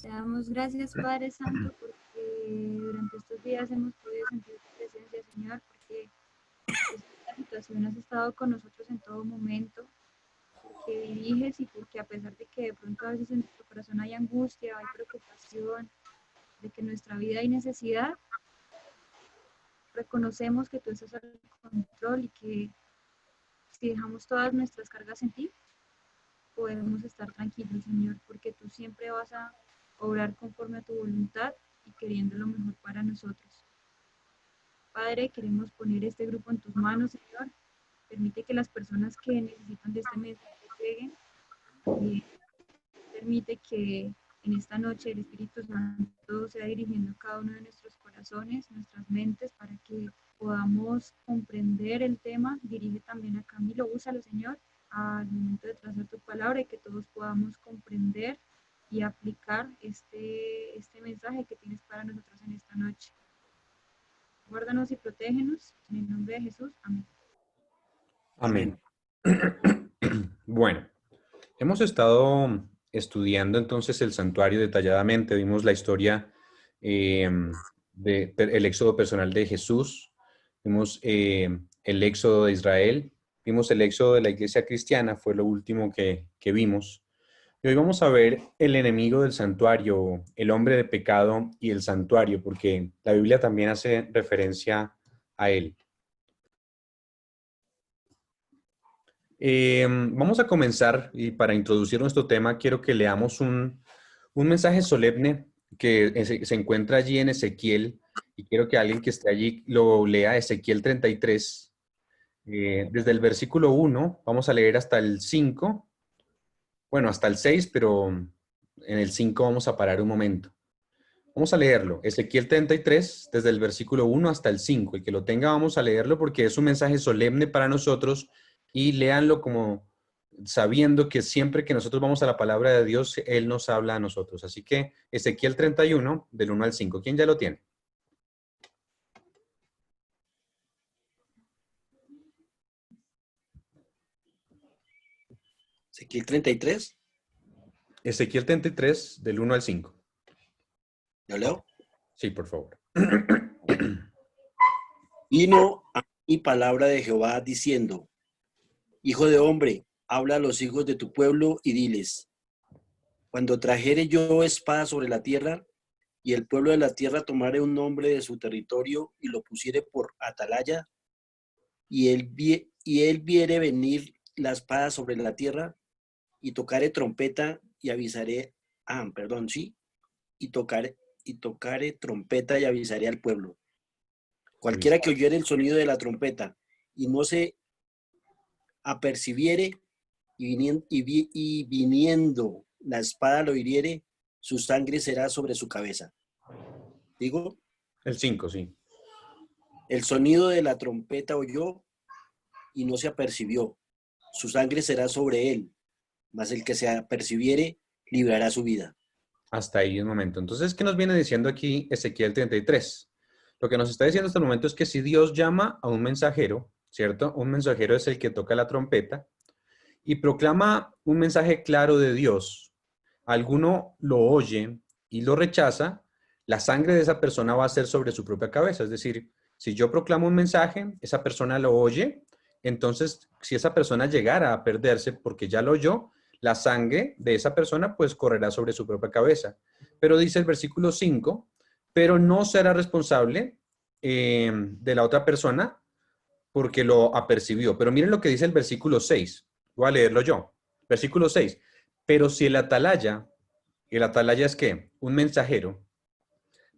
Te damos gracias, Padre Santo, porque durante estos días hemos podido sentir tu presencia, Señor, porque esta situación has estado con nosotros en todo momento, porque diriges y porque a pesar de que de pronto a veces en nuestro corazón hay angustia, hay preocupación, de que en nuestra vida hay necesidad, reconocemos que tú estás al control y que si dejamos todas nuestras cargas en ti, podemos estar tranquilos, Señor, porque tú siempre vas a obrar conforme a tu voluntad y queriendo lo mejor para nosotros. Padre, queremos poner este grupo en tus manos, Señor. Permite que las personas que necesitan de este mensaje lleguen y permite que en esta noche el Espíritu Santo sea dirigiendo cada uno de nuestros corazones, nuestras mentes, para que podamos comprender el tema. Dirige también a Camilo, úsalo, Señor, al momento de trazar tu palabra y que todos podamos comprender y aplicar este mensaje que tienes para nosotros en esta noche. Guárdanos y protégenos. En el nombre de Jesús. Amén. Amén. Bueno, hemos estado estudiando entonces el santuario detalladamente. Vimos la historia del éxodo personal de Jesús. Vimos el éxodo de Israel. Vimos el éxodo de la iglesia cristiana. Fue lo último que vimos. Y hoy vamos a ver el enemigo del santuario, el hombre de pecado y el santuario, porque la Biblia también hace referencia a él. Vamos a comenzar y para introducir nuestro tema quiero que leamos un mensaje solemne que se encuentra allí en Ezequiel y quiero que alguien que esté allí lo lea, Ezequiel 33, desde el versículo 1, vamos a leer hasta el 5, bueno, hasta el 6, pero en el 5 vamos a parar un momento. Vamos a leerlo, Ezequiel 33, desde el versículo 1 hasta el 5. El que lo tenga vamos a leerlo porque es un mensaje solemne para nosotros y léanlo como sabiendo que siempre que nosotros vamos a la palabra de Dios, Él nos habla a nosotros. Así que Ezequiel 31, del 1 al 5. ¿Quién ya lo tiene? Ezequiel 33. Ezequiel 33, del 1 al 5. ¿Yo leo? Sí, por favor. Vino a mí palabra de Jehová diciendo: Hijo de hombre, habla a los hijos de tu pueblo y diles: Cuando trajere yo espada sobre la tierra, y el pueblo de la tierra tomare un nombre de su territorio y lo pusiere por atalaya, y él viere venir la espada sobre la tierra, y tocare trompeta y avisaré, y tocare trompeta y avisaré al pueblo. Cualquiera que oyere el sonido de la trompeta y no se apercibiere y viniendo la espada lo hiriere, su sangre será sobre su cabeza. Digo, El 5, sí. el sonido de la trompeta oyó y no se apercibió, su sangre será sobre él, mas el que se apercibiere librará su vida. Hasta ahí un momento. Entonces, ¿qué nos viene diciendo aquí Ezequiel 33? Lo que nos está diciendo hasta el momento es que si Dios llama a un mensajero, ¿cierto? Un mensajero es el que toca la trompeta y proclama un mensaje claro de Dios. Alguno lo oye y lo rechaza, la sangre de esa persona va a ser sobre su propia cabeza. Es decir, si yo proclamo un mensaje, esa persona lo oye, entonces si esa persona llegara a perderse porque ya lo oyó, la sangre de esa persona pues correrá sobre su propia cabeza. Pero dice el versículo 5, pero no será responsable de la otra persona porque lo apercibió. Pero miren lo que dice el versículo 6. Voy a leerlo yo. Versículo 6. Pero si el atalaya es ¿qué? Un mensajero.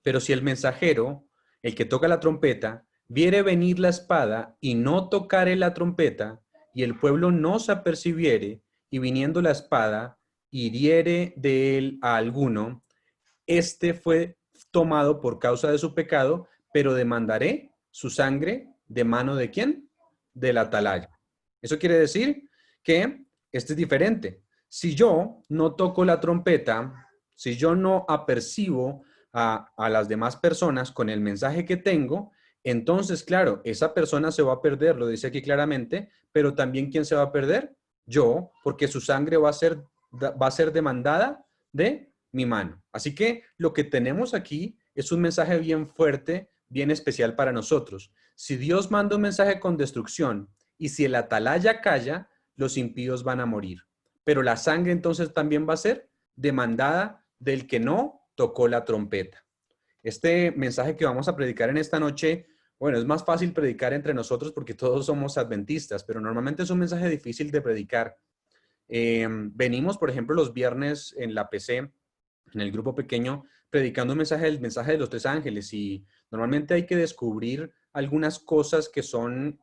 Pero si el mensajero, el que toca la trompeta, viere venir la espada y no tocare la trompeta, y el pueblo no se apercibiere, y viniendo la espada, hiriere de él a alguno, este fue tomado por causa de su pecado, pero demandaré su sangre de mano de ¿quién? Del atalaya. Eso quiere decir que este es diferente. Si yo no toco la trompeta, si yo no apercibo a las demás personas con el mensaje que tengo, entonces, claro, esa persona se va a perder, lo dice aquí claramente, pero también ¿quién se va a perder? Yo, porque su sangre va a ser demandada de mi mano. Así que lo que tenemos aquí es un mensaje bien fuerte, bien especial para nosotros. Si Dios manda un mensaje con destrucción y si el atalaya calla, los impíos van a morir. Pero la sangre entonces también va a ser demandada del que no tocó la trompeta. Este mensaje que vamos a predicar en esta noche, bueno, es más fácil predicar entre nosotros porque todos somos adventistas, pero normalmente es un mensaje difícil de predicar. Venimos, por ejemplo, los viernes en la PC, en el grupo pequeño, predicando un mensaje, el mensaje de los tres ángeles, y normalmente hay que descubrir algunas cosas que son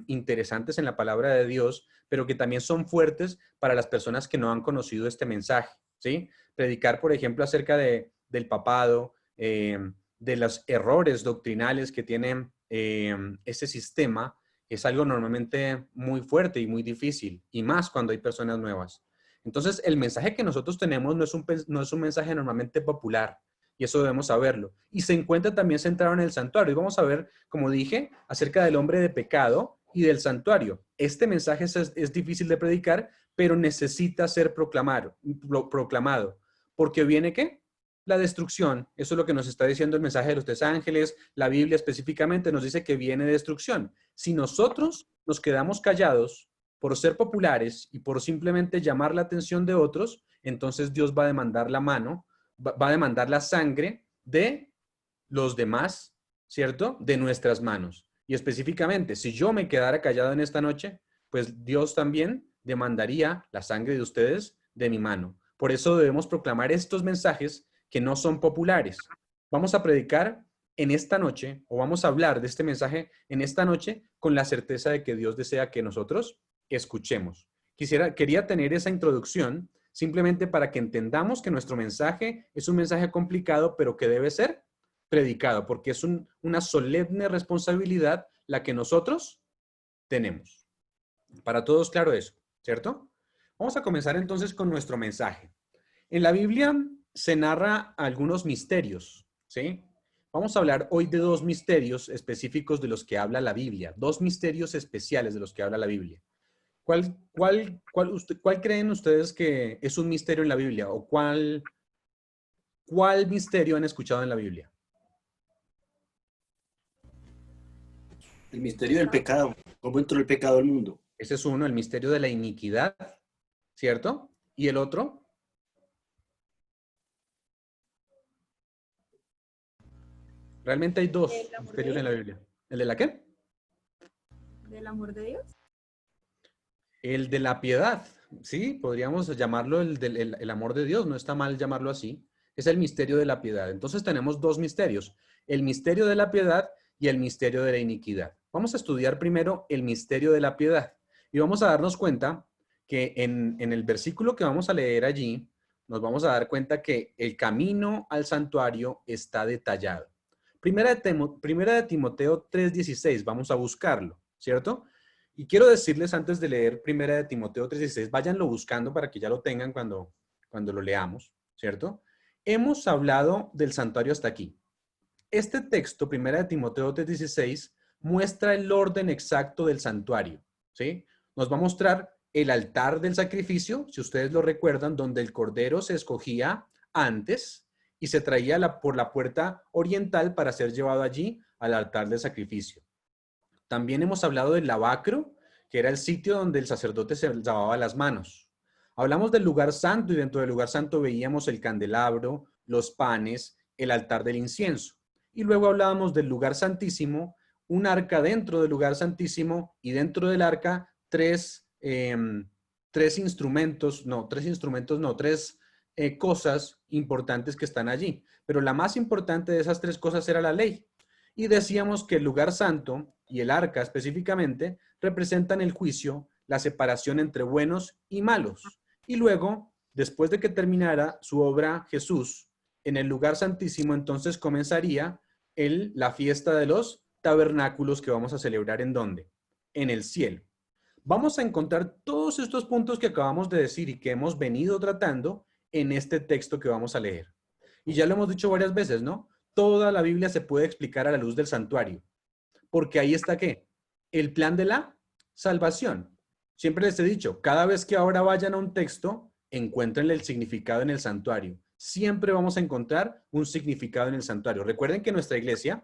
interesantes en la palabra de Dios, pero que también son fuertes para las personas que no han conocido este mensaje, ¿sí? Predicar, por ejemplo, acerca del papado, de los errores doctrinales que tiene ese sistema, es algo normalmente muy fuerte y muy difícil, y más cuando hay personas nuevas. Entonces, el mensaje que nosotros tenemos no es un mensaje normalmente popular, y eso debemos saberlo. Y se encuentra también centrado en el santuario. Y vamos a ver, como dije, acerca del hombre de pecado y del santuario. Este mensaje es difícil de predicar, pero necesita ser proclamado. Porque viene, ¿qué? La destrucción. Eso es lo que nos está diciendo el mensaje de los tres ángeles. La Biblia específicamente nos dice que viene destrucción. Si nosotros nos quedamos callados por ser populares y por simplemente llamar la atención de otros, entonces Dios va a demandar la mano, va a demandar la sangre de los demás, ¿cierto? De nuestras manos. Y específicamente, si yo me quedara callado en esta noche, pues Dios también demandaría la sangre de ustedes de mi mano. Por eso debemos proclamar estos mensajes que no son populares. Vamos a predicar en esta noche, o vamos a hablar de este mensaje en esta noche con la certeza de que Dios desea que nosotros escuchemos. Quería tener esa introducción simplemente para que entendamos que nuestro mensaje es un mensaje complicado, pero que debe ser predicado, porque es una solemne responsabilidad la que nosotros tenemos. Para todos, claro eso, ¿cierto? Vamos a comenzar entonces con nuestro mensaje. En la Biblia se narra algunos misterios, ¿sí? Vamos a hablar hoy de dos misterios específicos de los que habla la Biblia, dos misterios especiales de los que habla la Biblia. ¿Cuál creen ustedes que es un misterio en la Biblia? ¿O cuál misterio han escuchado en la Biblia? El misterio del pecado. ¿Cómo entró el pecado al mundo? Ese es uno, el misterio de la iniquidad, ¿cierto? ¿Y el otro? Realmente hay dos misterios en la Biblia. ¿El de la qué? ¿Del amor de Dios? El de la piedad, sí, podríamos llamarlo el amor de Dios, no está mal llamarlo así. Es el misterio de la piedad. Entonces tenemos dos misterios, el misterio de la piedad y el misterio de la iniquidad. Vamos a estudiar primero el misterio de la piedad y vamos a darnos cuenta que en el versículo que vamos a leer allí, nos vamos a dar cuenta que el camino al santuario está detallado. Primera de Timoteo 3:16, vamos a buscarlo, ¿cierto? Y quiero decirles antes de leer Primera de Timoteo 3:16, váyanlo buscando para que ya lo tengan cuando lo leamos, ¿cierto? Hemos hablado del santuario hasta aquí. Este texto, Primera de Timoteo 3:16, muestra el orden exacto del santuario, ¿sí? Nos va a mostrar el altar del sacrificio, si ustedes lo recuerdan, donde el cordero se escogía antes y se traía por la puerta oriental para ser llevado allí al altar del sacrificio. También hemos hablado del lavacro, que era el sitio donde el sacerdote se lavaba las manos. Hablamos del lugar santo y dentro del lugar santo veíamos el candelabro, los panes, el altar del incienso. Y luego hablábamos del lugar santísimo, un arca dentro del lugar santísimo y dentro del arca tres cosas importantes que están allí. Pero la más importante de esas tres cosas era la ley. Y decíamos que el lugar santo y el arca específicamente representan el juicio, la separación entre buenos y malos. Y luego, después de que terminara su obra Jesús en el lugar santísimo, entonces comenzaría la fiesta de los tabernáculos que vamos a celebrar ¿en dónde? En el cielo. Vamos a encontrar todos estos puntos que acabamos de decir y que hemos venido tratando en este texto que vamos a leer. Y ya lo hemos dicho varias veces, ¿no? Toda la Biblia se puede explicar a la luz del santuario. Porque ahí está ¿qué? El plan de la salvación. Siempre les he dicho, cada vez que ahora vayan a un texto, encuéntrenle el significado en el santuario. siempre vamos a encontrar un significado en el santuario. Recuerden que nuestra iglesia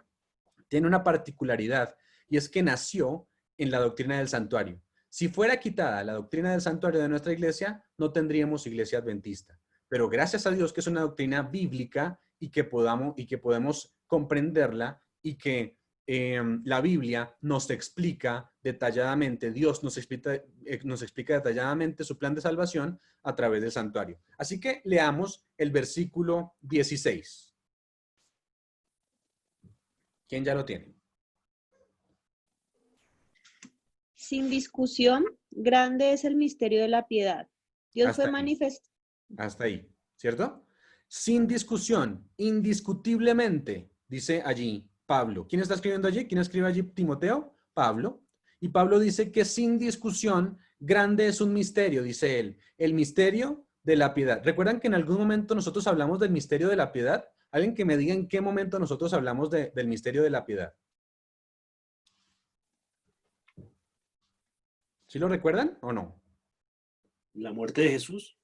tiene una particularidad y es que nació en la doctrina del santuario. Si fuera quitada la doctrina del santuario de nuestra iglesia, no tendríamos iglesia adventista. Pero gracias a Dios que es una doctrina bíblica y que podemos comprenderla y que la Biblia nos explica detalladamente, Dios nos explica detalladamente su plan de salvación a través del santuario. Así que leamos el versículo 16. ¿Quién ya lo tiene? Sin discusión, grande es el misterio de la piedad. Dios fue manifestado. Hasta ahí, ¿cierto? Sin discusión, indiscutiblemente, dice allí Pablo. ¿Quién está escribiendo allí? ¿Quién escribe allí? Timoteo, Pablo. Y Pablo dice que sin discusión, grande es un misterio, dice él. El misterio de la piedad. ¿Recuerdan que en algún momento nosotros hablamos del misterio de la piedad? Alguien que me diga en qué momento nosotros hablamos del misterio de la piedad. ¿Sí lo recuerdan o no? La muerte de Jesús.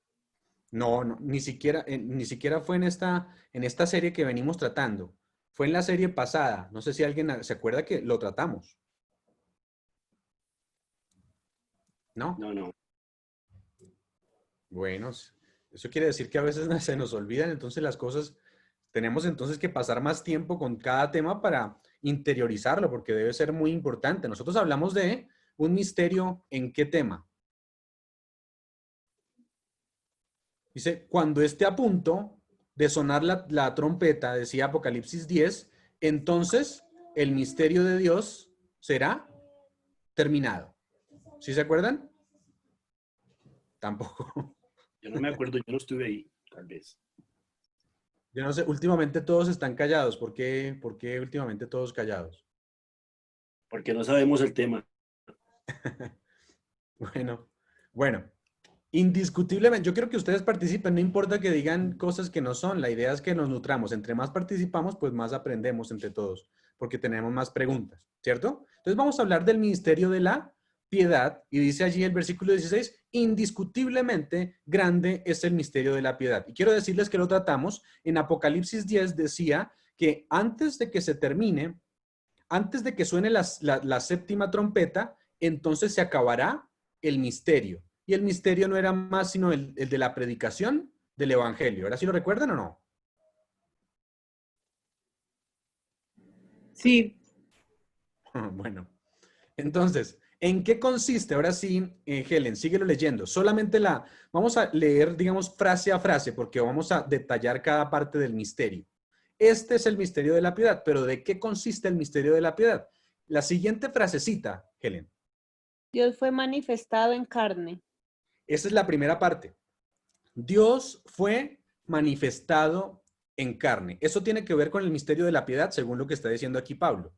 No, ni siquiera fue en esta serie que venimos tratando. Fue en la serie pasada. No sé si alguien se acuerda que lo tratamos. ¿No? No. Bueno, eso quiere decir que a veces se nos olvidan, entonces las cosas, tenemos entonces que pasar más tiempo con cada tema para interiorizarlo, porque debe ser muy importante. Nosotros hablamos de un misterio, ¿en qué tema? Dice, cuando esté a punto de sonar la trompeta, decía Apocalipsis 10, entonces el misterio de Dios será terminado. ¿Sí se acuerdan? Tampoco. Yo no me acuerdo, yo no estuve ahí, tal vez. Yo no sé, últimamente todos están callados. ¿Por qué últimamente todos callados? Porque no sabemos el tema. Bueno. Indiscutiblemente, yo quiero que ustedes participen, no importa que digan cosas que no son, la idea es que nos nutramos, entre más participamos, pues más aprendemos entre todos, porque tenemos más preguntas, ¿cierto? Entonces vamos a hablar del ministerio de la piedad, y dice allí el versículo 16, indiscutiblemente grande es el misterio de la piedad. Y quiero decirles que lo tratamos, en Apocalipsis 10 decía que antes de que se termine, antes de que suene la séptima trompeta, entonces se acabará el misterio. Y el misterio no era más sino el de la predicación del evangelio. ¿Ahora sí lo recuerdan o no? Sí. Bueno, entonces, ¿en qué consiste? Ahora sí, Helen, síguelo leyendo. Solamente vamos a leer, digamos, frase a frase, porque vamos a detallar cada parte del misterio. Este es el misterio de la piedad, pero ¿de qué consiste el misterio de la piedad? La siguiente frasecita, Helen. Dios fue manifestado en carne. Esa es la primera parte. Dios fue manifestado en carne. Eso tiene que ver con el misterio de la piedad, según lo que está diciendo aquí Pablo.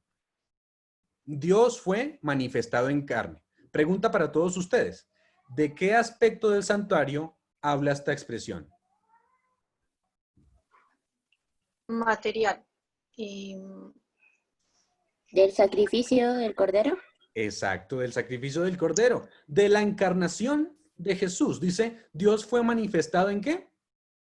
Dios fue manifestado en carne. Pregunta para todos ustedes. ¿De qué aspecto del santuario habla esta expresión? Material. ¿Del sacrificio del cordero? Exacto, del sacrificio del cordero. De la encarnación de Jesús. Dice, Dios fue manifestado ¿en qué?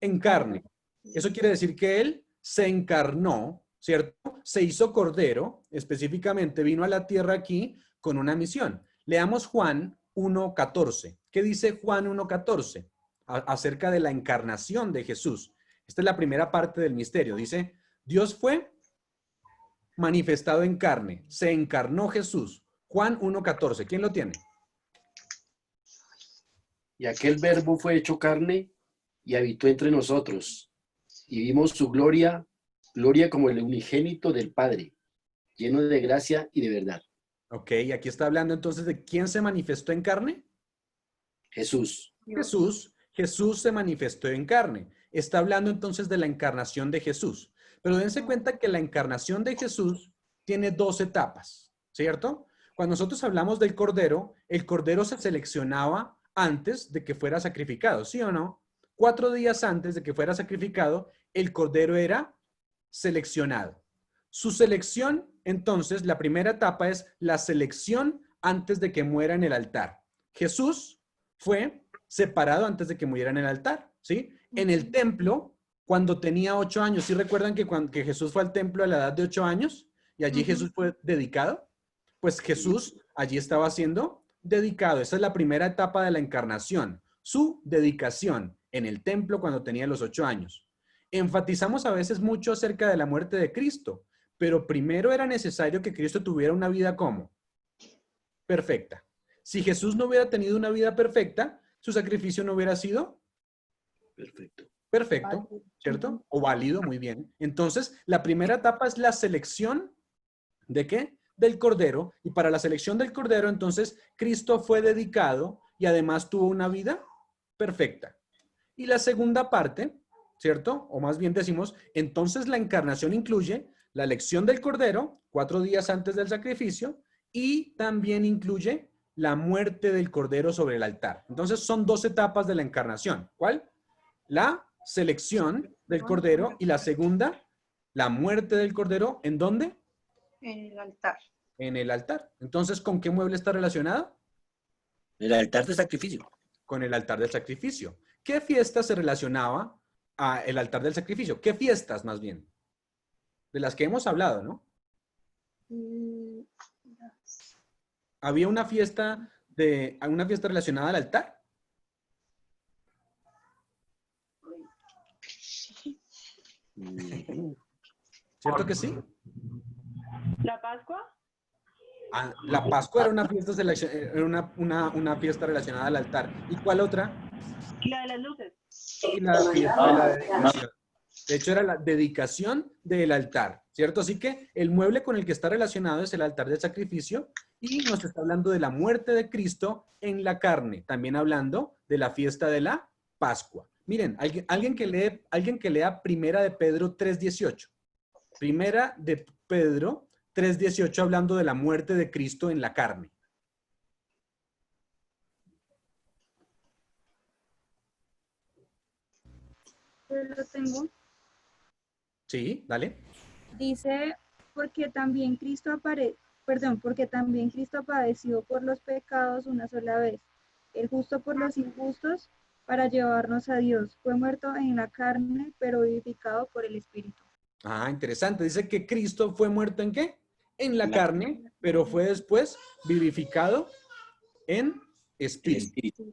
En carne. Eso quiere decir que Él se encarnó, ¿cierto? Se hizo cordero, específicamente vino a la tierra aquí con una misión. Leamos Juan 1:14. ¿Qué dice Juan 1:14? Acerca de la encarnación de Jesús. Esta es la primera parte del misterio. Dice, Dios fue manifestado en carne. Se encarnó Jesús. Juan 1:14. ¿Quién lo tiene? Y aquel verbo fue hecho carne y habitó entre nosotros. Y vimos su gloria, gloria como el unigénito del Padre, lleno de gracia y de verdad. Ok, aquí está hablando entonces de quién se manifestó en carne. Jesús. Jesús se manifestó en carne. Está hablando entonces de la encarnación de Jesús. Pero dense cuenta que la encarnación de Jesús tiene dos etapas, ¿cierto? Cuando nosotros hablamos del cordero, el cordero se seleccionaba antes de que fuera sacrificado, ¿sí o no? 4 días antes de que fuera sacrificado, el cordero era seleccionado. Su selección, entonces, la primera etapa es la selección antes de que muera en el altar. Jesús fue separado antes de que muriera en el altar, ¿sí? En el templo, cuando tenía 8 años. ¿Sí recuerdan que Jesús fue al templo a la edad de 8 años? Y allí Jesús fue dedicado. Pues Jesús allí estaba siendo dedicado. Esa es la primera etapa de la encarnación. Su dedicación en el templo cuando tenía los 8 años. Enfatizamos a veces mucho acerca de la muerte de Cristo, pero primero era necesario que Cristo tuviera una vida ¿cómo? Perfecta. Si Jesús no hubiera tenido una vida perfecta, su sacrificio no hubiera sido perfecto, ¿cierto? O válido, muy bien. Entonces, la primera etapa es la selección ¿de qué? Del Cordero. Y para la selección del Cordero, entonces, Cristo fue dedicado y además tuvo una vida perfecta. Y la segunda parte, ¿cierto? O más bien decimos, entonces la encarnación incluye la elección del Cordero, 4 días antes del sacrificio, y también incluye la muerte del Cordero sobre el altar. Entonces son 2 etapas de la encarnación. ¿Cuál? La selección del Cordero y la segunda, la muerte del Cordero. ¿En dónde? En el altar. En el altar. Entonces, ¿con qué mueble está relacionado? El altar de sacrificio. Con el altar del sacrificio. ¿Qué fiesta se relacionaba al altar del sacrificio? ¿Qué fiestas, más bien? De las que hemos hablado, ¿no? ¿Había una fiesta relacionada al altar? ¿Cierto que sí? ¿La Pascua? La Pascua era una fiesta, una fiesta relacionada al altar. ¿Y cuál otra? La de las luces. Y la fiesta de la dedicación. De hecho, era la dedicación del altar, ¿cierto? Así que el mueble con el que está relacionado es el altar del sacrificio y nos está hablando de la muerte de Cristo en la carne, también hablando de la fiesta de la Pascua. Miren, alguien que lea Primera de Pedro 3:18. Primera de Pedro 3:18 hablando de la muerte de Cristo en la carne. Yo lo tengo. Sí, dale. Dice, porque también Cristo padeció por los pecados una sola vez, el justo por los injustos, para llevarnos a Dios. Fue muerto en la carne, pero vivificado por el Espíritu. Ah, interesante. Dice que Cristo fue muerto ¿en qué? En la carne, pero fue después vivificado en espíritu.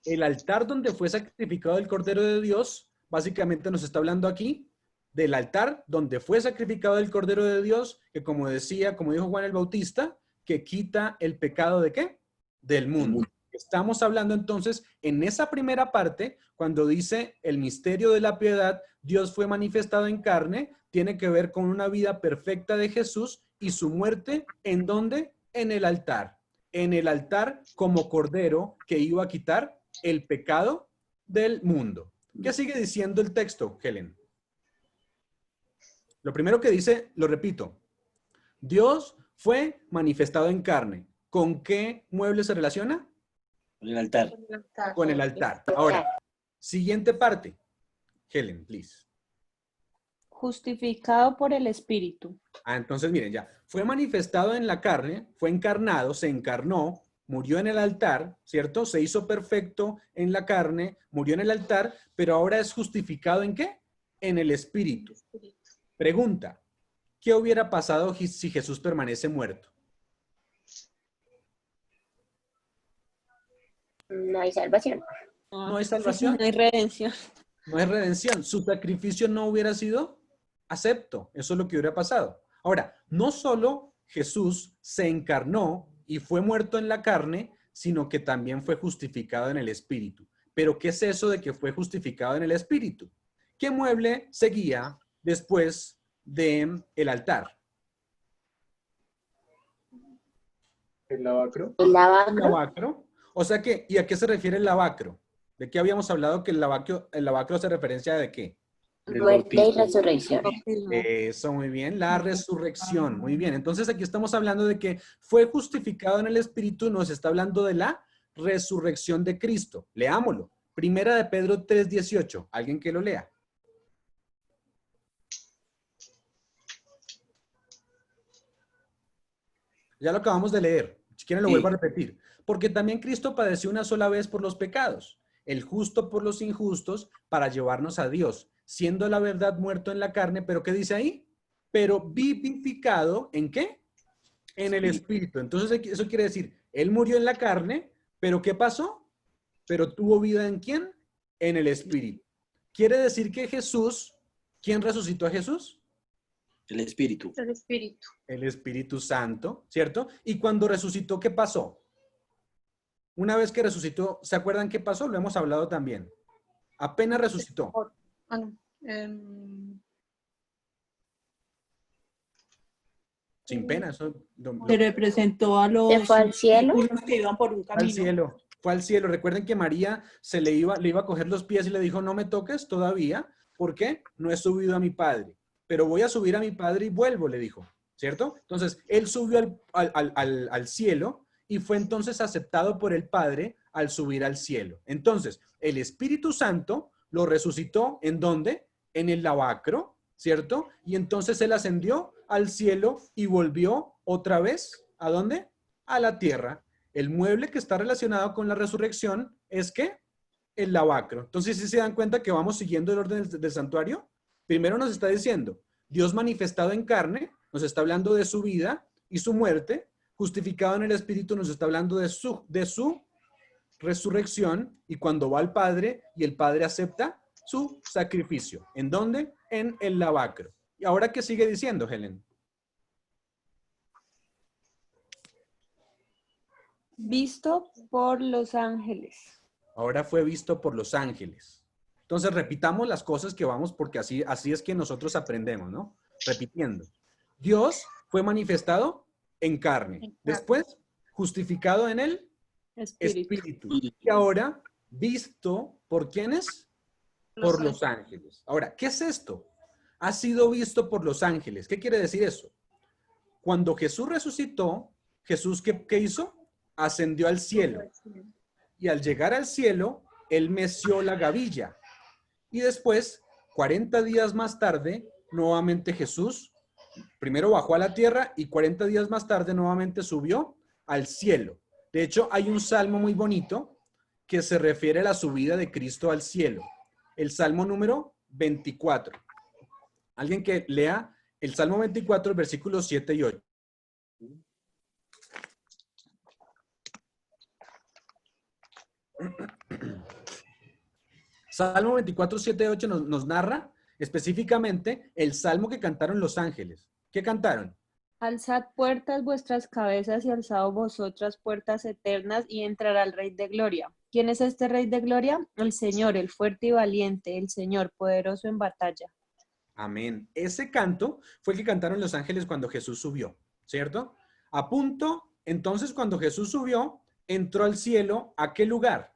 El altar donde fue sacrificado el Cordero de Dios, básicamente nos está hablando aquí del altar donde fue sacrificado el Cordero de Dios, que como dijo Juan el Bautista, que quita el pecado ¿de qué? Del mundo. Estamos hablando entonces en esa primera parte, cuando dice el misterio de la piedad, Dios fue manifestado en carne, tiene que ver con una vida perfecta de Jesús y su muerte, ¿en dónde? En el altar. En el altar como Cordero que iba a quitar el pecado del mundo. ¿Qué sigue diciendo el texto, Helen? Lo primero que dice, lo repito, Dios fue manifestado en carne. ¿Con qué mueble se relaciona? Con el altar. Con el altar. Ahora, siguiente parte. Helen, please. Justificado por el Espíritu. Entonces miren ya, fue manifestado en la carne, fue encarnado, se encarnó, murió en el altar, ¿cierto? Se hizo perfecto en la carne, murió en el altar, pero ahora es justificado ¿en qué? En el Espíritu. Pregunta, ¿qué hubiera pasado si Jesús permanece muerto? No hay salvación. No hay salvación. No hay redención. No hay redención. Su sacrificio no hubiera sido acepto. Eso es lo que hubiera pasado. Ahora, no solo Jesús se encarnó y fue muerto en la carne, sino que también fue justificado en el Espíritu. Pero, ¿qué es eso de que fue justificado en el Espíritu? ¿Qué mueble seguía después del altar? ¿El lavacro? El El lavacro. lavacro. O sea que, ¿y a qué se refiere el lavacro? ¿De qué habíamos hablado que el lavacro hace referencia de qué? Muerte y resurrección. Eso, muy bien. La resurrección, muy bien. Entonces aquí estamos hablando de que fue justificado en el Espíritu, nos está hablando de la resurrección de Cristo. Leámoslo. Primera de Pedro 3:18. ¿Alguien que lo lea? Ya lo acabamos de leer. Si quieren lo vuelvo a repetir. Porque también Cristo padeció una sola vez por los pecados, el justo por los injustos, para llevarnos a Dios, siendo la verdad muerto en la carne, pero ¿qué dice ahí? Pero vivificado, ¿en qué? En el espíritu. Entonces eso quiere decir, él murió en la carne, pero ¿qué pasó? Pero tuvo vida ¿en quién? En el espíritu. Quiere decir que Jesús, ¿quién resucitó a Jesús? El Espíritu. El Espíritu. El Espíritu Santo, ¿cierto? Y cuando resucitó, ¿qué pasó? Una vez que resucitó, ¿se acuerdan qué pasó? Lo hemos hablado también. Apenas resucitó. Ah, no. Sin pena, eso Se representó a ¿Se los fue al cielo? discípulos que iban por un al camino. cielo. Fue al cielo. Recuerden que María le iba a coger los pies y le dijo, no me toques todavía. ¿Por qué? No he subido a mi Padre. Pero voy a subir a mi Padre y vuelvo, le dijo. ¿Cierto? Entonces, él subió al cielo y fue entonces aceptado por el Padre al subir al cielo. Entonces, el Espíritu Santo lo resucitó, ¿en dónde? En el lavacro, ¿cierto? Y entonces él ascendió al cielo y volvió otra vez, ¿a dónde? A la tierra. El mueble que está relacionado con la resurrección es ¿qué? El lavacro. Entonces, ¿sí se dan cuenta que vamos siguiendo el orden del santuario? Primero nos está diciendo, Dios manifestado en carne, nos está hablando de su vida y su muerte, justificado en el Espíritu nos está hablando de su resurrección, y cuando va al Padre y el Padre acepta su sacrificio. ¿En dónde? En el lavacro. ¿Y ahora qué sigue diciendo, Helen? Visto por los ángeles. Ahora fue visto por los ángeles. Entonces repitamos las cosas que vamos, porque así es que nosotros aprendemos, ¿no? Repitiendo. Dios fue manifestado en carne. Después, justificado en el Espíritu. Y ahora, visto por ¿quiénes? Por los ángeles. Ahora, ¿qué es esto? Ha sido visto por los ángeles. ¿Qué quiere decir eso? Cuando Jesús resucitó, Jesús, ¿qué hizo? Ascendió al cielo. Y al llegar al cielo, él meció la gavilla. Y después, 40 días más tarde, nuevamente Jesús primero bajó a la tierra y 40 días más tarde nuevamente subió al cielo. De hecho, hay un salmo muy bonito que se refiere a la subida de Cristo al cielo. El salmo número 24. Alguien que lea el salmo 24, versículos 7 y 8. Salmo 24, 7 y 8 nos narra específicamente el salmo que cantaron los ángeles. ¿Qué cantaron? Alzad puertas vuestras cabezas y alzad vosotras puertas eternas y entrará el Rey de Gloria. ¿Quién es este Rey de Gloria? El Señor, el fuerte y valiente, el Señor, poderoso en batalla. Amén. Ese canto fue el que cantaron los ángeles cuando Jesús subió, ¿cierto? A punto, entonces cuando Jesús subió, entró al cielo, ¿a qué lugar?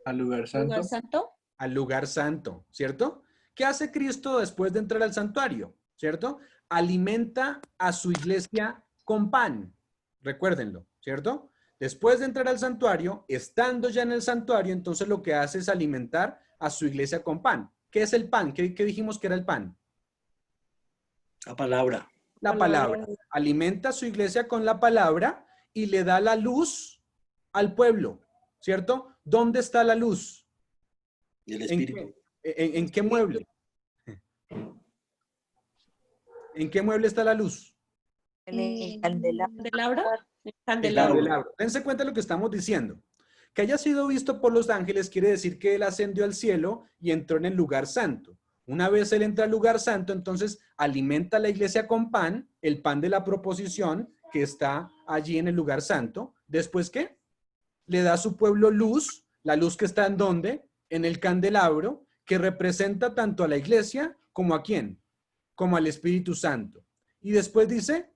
Al lugar santo. ¿Lugar santo? Al lugar santo, ¿cierto? ¿Qué hace Cristo después de entrar al santuario? ¿Cierto? Alimenta a su iglesia con pan. Recuérdenlo, ¿cierto? Después de entrar al santuario, estando ya en el santuario, entonces lo que hace es alimentar a su iglesia con pan. ¿Qué es el pan? ¿Qué dijimos que era el pan? La palabra. La palabra. Alimenta a su iglesia con la palabra y le da la luz al pueblo, ¿cierto? ¿Dónde está la luz? El Espíritu. ¿En qué mueble? ¿En qué mueble está la luz? En el candelabro. Candelabro. Dense cuenta de lo que estamos diciendo. Que haya sido visto por los ángeles quiere decir que él ascendió al cielo y entró en el lugar santo. Una vez él entra al lugar santo, entonces alimenta a la iglesia con pan, el pan de la proposición que está allí en el lugar santo. Después, ¿qué? Le da a su pueblo luz, la luz que está en ¿dónde? En el candelabro, que representa tanto a la iglesia como a ¿quién? Como al Espíritu Santo. Y después dice,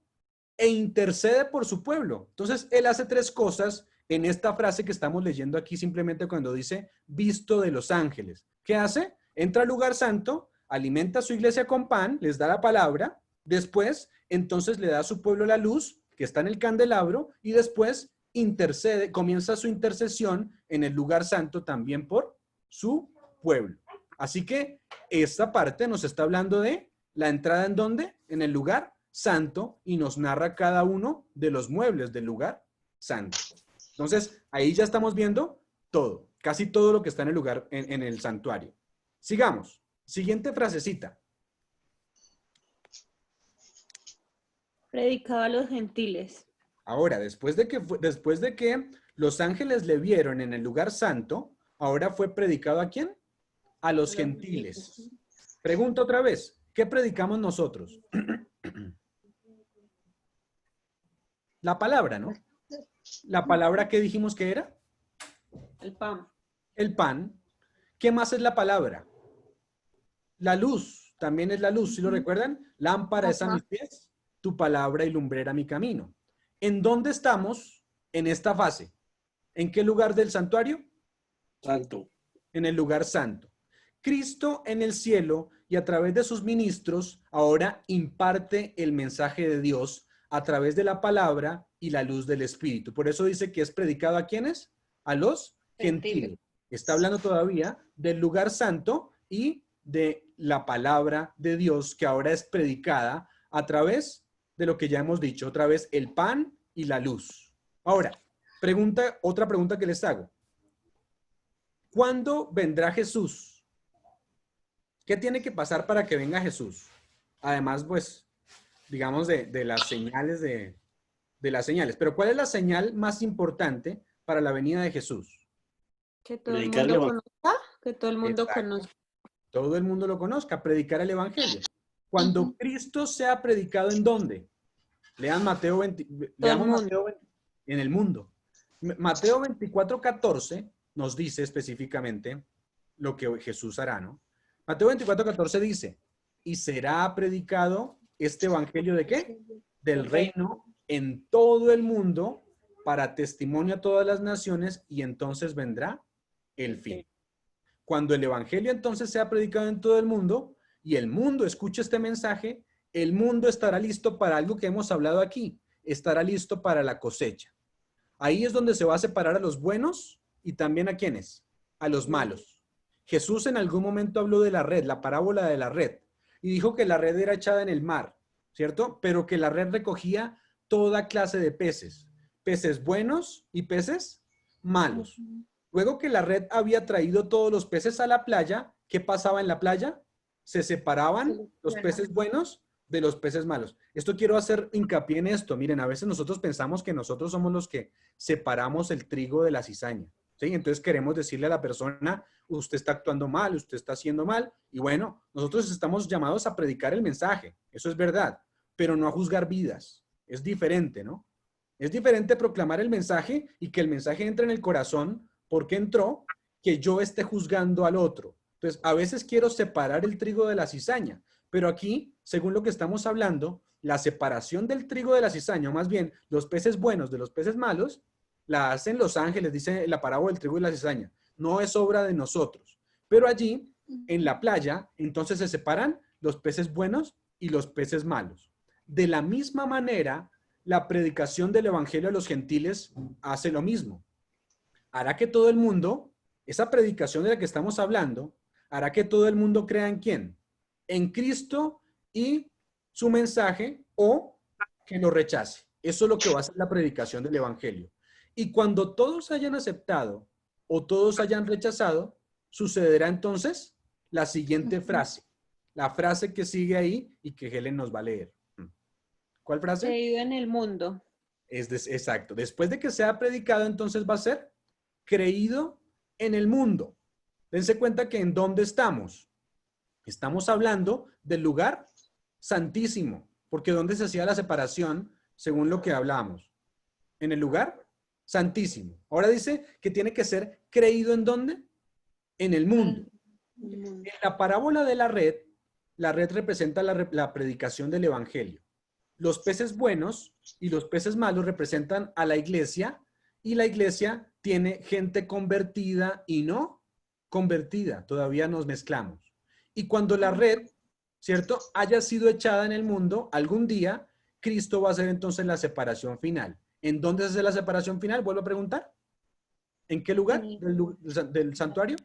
e intercede por su pueblo. Entonces, él hace tres cosas en esta frase que estamos leyendo aquí, simplemente cuando dice, visto de los ángeles. ¿Qué hace? Entra al lugar santo, alimenta a su iglesia con pan, les da la palabra, después, entonces le da a su pueblo la luz, que está en el candelabro, y después intercede, comienza su intercesión en el lugar santo también por su pueblo. Así que esta parte nos está hablando de la entrada en ¿dónde? En el lugar santo, y nos narra cada uno de los muebles del lugar santo. Entonces, ahí ya estamos viendo todo. Casi todo lo que está en el lugar, en el santuario. Sigamos. Siguiente frasecita. Predicaba a los gentiles. Ahora, después de que los ángeles le vieron en el lugar santo, ahora fue predicado ¿a quién? A los gentiles. Pregunto otra vez, ¿qué predicamos nosotros? La palabra, ¿no? La palabra que dijimos que era. El pan. El pan. ¿Qué más es la palabra? La luz. También es la luz. ¿Sí lo recuerdan? Lámpara es a mis pies, tu palabra y lumbrera mi camino. ¿En dónde estamos en esta fase? ¿En qué lugar del santuario? Santo. En el lugar santo. Cristo en el cielo y a través de sus ministros ahora imparte el mensaje de Dios a través de la palabra y la luz del Espíritu. Por eso dice que es predicado ¿a quiénes? A los gentiles. Está hablando todavía del lugar santo y de la palabra de Dios que ahora es predicada a través de lo que ya hemos dicho, otra vez el pan y la luz. Ahora, otra pregunta que les hago. ¿Cuándo vendrá Jesús? ¿Qué tiene que pasar para que venga Jesús? Además, pues, digamos, de las señales de las señales. Pero ¿cuál es la señal más importante para la venida de Jesús? Que todo el Predicarle mundo conozca. Que todo el mundo Exacto. conozca. Todo el mundo lo conozca, predicar el evangelio. Cuando Cristo sea predicado, ¿en dónde? Lean Mateo 20, leamos Mateo 20, en el mundo. Mateo 24:14 nos dice específicamente lo que Jesús hará, ¿no? Mateo 24:14 dice, y será predicado este evangelio ¿de qué? Del reino en todo el mundo para testimonio a todas las naciones y entonces vendrá el fin. Cuando el evangelio entonces sea predicado en todo el mundo y el mundo escuche este mensaje, el mundo estará listo para algo que hemos hablado aquí, estará listo para la cosecha. Ahí es donde se va a separar a los buenos y también a quienes, a los malos. Jesús en algún momento habló de la red, la parábola de la red, y dijo que la red era echada en el mar, ¿cierto? Pero que la red recogía toda clase de peces, peces buenos y peces malos. Luego que la red había traído todos los peces a la playa, ¿qué pasaba en la playa? Se separaban los peces buenos de los peces malos. Esto quiero hacer hincapié en esto. Miren, a veces nosotros pensamos que nosotros somos los que separamos el trigo de la cizaña, ¿sí? Entonces queremos decirle a la persona, usted está actuando mal, usted está haciendo mal. Y bueno, nosotros estamos llamados a predicar el mensaje. Eso es verdad, pero no a juzgar vidas. Es diferente, ¿no? Es diferente proclamar el mensaje y que el mensaje entre en el corazón porque entró, que yo esté juzgando al otro. Entonces, a veces quiero separar el trigo de la cizaña, pero aquí, según lo que estamos hablando, la separación del trigo de la cizaña, o más bien los peces buenos de los peces malos, la hacen los ángeles, dice la parábola del trigo y la cizaña. No es obra de nosotros. Pero allí, en la playa, entonces se separan los peces buenos y los peces malos. De la misma manera, la predicación del evangelio a los gentiles hace lo mismo. Hará que todo el mundo, esa predicación de la que estamos hablando, hará que todo el mundo crea en quién, en Cristo y su mensaje o que lo rechace. Eso es lo que va a ser la predicación del evangelio. Y cuando todos hayan aceptado o todos hayan rechazado, sucederá entonces la siguiente frase. La frase que sigue ahí y que Helen nos va a leer. ¿Cuál frase? Creído en el mundo. Exacto. Después de que sea predicado, entonces va a ser creído en el mundo. Dense cuenta que en dónde estamos. Estamos hablando del lugar santísimo, porque ¿dónde se hacía la separación según lo que hablamos? En el lugar santísimo. Ahora dice que tiene que ser creído ¿en dónde? En el mundo. En la parábola de la red representa la predicación del evangelio. Los peces buenos y los peces malos representan a la iglesia y la iglesia tiene gente convertida y no convertida. Todavía nos mezclamos. Y cuando la red, ¿cierto?, haya sido echada en el mundo, algún día, Cristo va a hacer entonces la separación final. ¿En dónde se hace la separación final? Vuelvo a preguntar. ¿En qué lugar del santuario?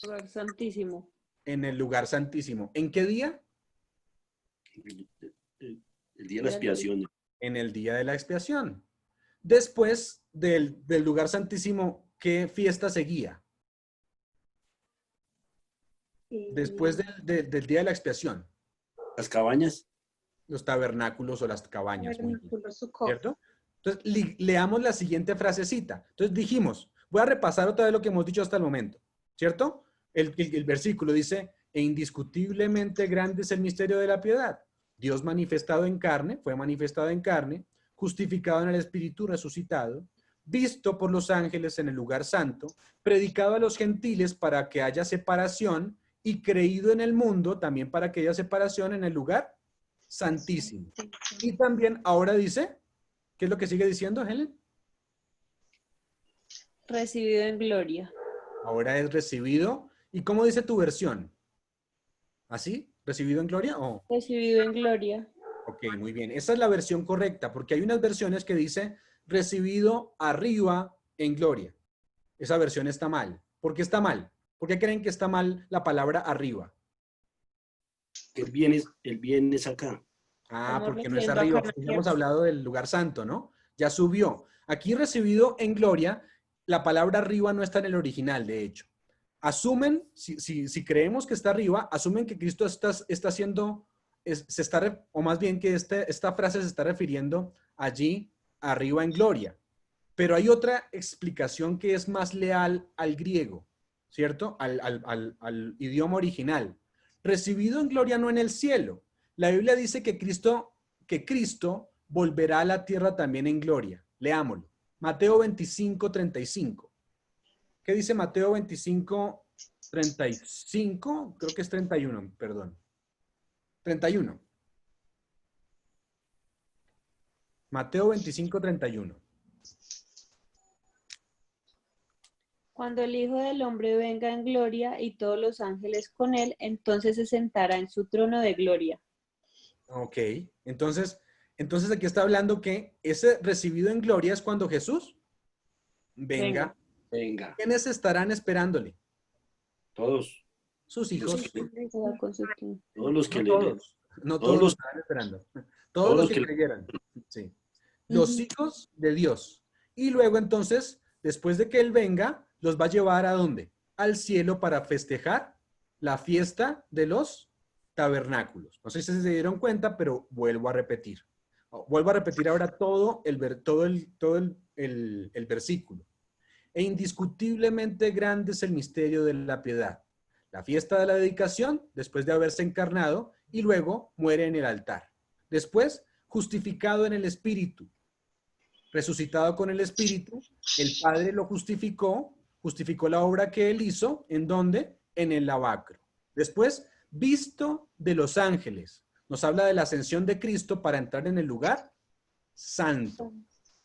Lugar santísimo. En el lugar santísimo. ¿En qué día? El día de la expiación. En el día de la expiación. Después del lugar santísimo, ¿qué fiesta seguía? Después del día de la expiación. Las cabañas. Los tabernáculos o las cabañas, un ejemplo, Tabernáculo, Sucot. ¿cierto? Entonces, leamos la siguiente frasecita. Entonces dijimos, voy a repasar otra vez lo que hemos dicho hasta el momento, ¿cierto? El versículo dice, e indiscutiblemente grande es el misterio de la piedad. Dios manifestado en carne, fue manifestado en carne, justificado en el Espíritu resucitado, visto por los ángeles en el lugar santo, predicado a los gentiles para que haya separación y creído en el mundo también para que haya separación en el lugar santísimo. Y también ahora dice, ¿qué es lo que sigue diciendo, Helen? Recibido en gloria. Ahora es recibido. ¿Y cómo dice tu versión? ¿Así? ¿Recibido en gloria? ¿O? Recibido en gloria. Ok, muy bien. Esa es la versión correcta, porque hay unas versiones que dice recibido arriba en gloria. Esa versión está mal. ¿Por qué está mal? ¿Por qué creen que está mal la palabra arriba? El bien es acá. Ah, Estamos porque no es recibiendo arriba. acá en la Ya hemos tierra. hablado del lugar santo, ¿no? Ya subió. Aquí recibido en gloria, la palabra arriba no está en el original, de hecho. Asumen, si creemos que está arriba, asumen que Cristo está haciendo, o más bien que esta frase se está refiriendo allí arriba en gloria. Pero hay otra explicación que es más leal al griego, ¿cierto? Al idioma original. Recibido en gloria no en el cielo. La Biblia dice que Cristo volverá a la tierra también en gloria. Leámoslo. Mateo 25, 35. ¿Qué dice Mateo 25, 35? Creo que es 31, perdón. 31. Mateo 25, 31. Cuando el Hijo del Hombre venga en gloria y todos los ángeles con él, entonces se sentará en su trono de gloria. Ok, entonces aquí está hablando que ese recibido en gloria es cuando Jesús venga. Venga. ¿Quiénes estarán esperándole? Todos. Sus Los hijos. que, No todos los que todos. No todos todos los- estarán esperando. Todos todos los los que que- creyeran. Sí. Los hijos de Dios. Y luego entonces, después de que Él venga, los va a llevar ¿a dónde? Al cielo para festejar la fiesta de los tabernáculos. No sé si se dieron cuenta, pero vuelvo a repetir. Vuelvo a repetir ahora todo el versículo. E indiscutiblemente grande es el misterio de la piedad. La fiesta de la dedicación, después de haberse encarnado, y luego muere en el altar. Después, justificado en el Espíritu. Resucitado con el Espíritu, el Padre lo justificó la obra que Él hizo, ¿en dónde? En el lavacro. Después, visto de los ángeles. Nos habla de la ascensión de Cristo para entrar en el lugar santo.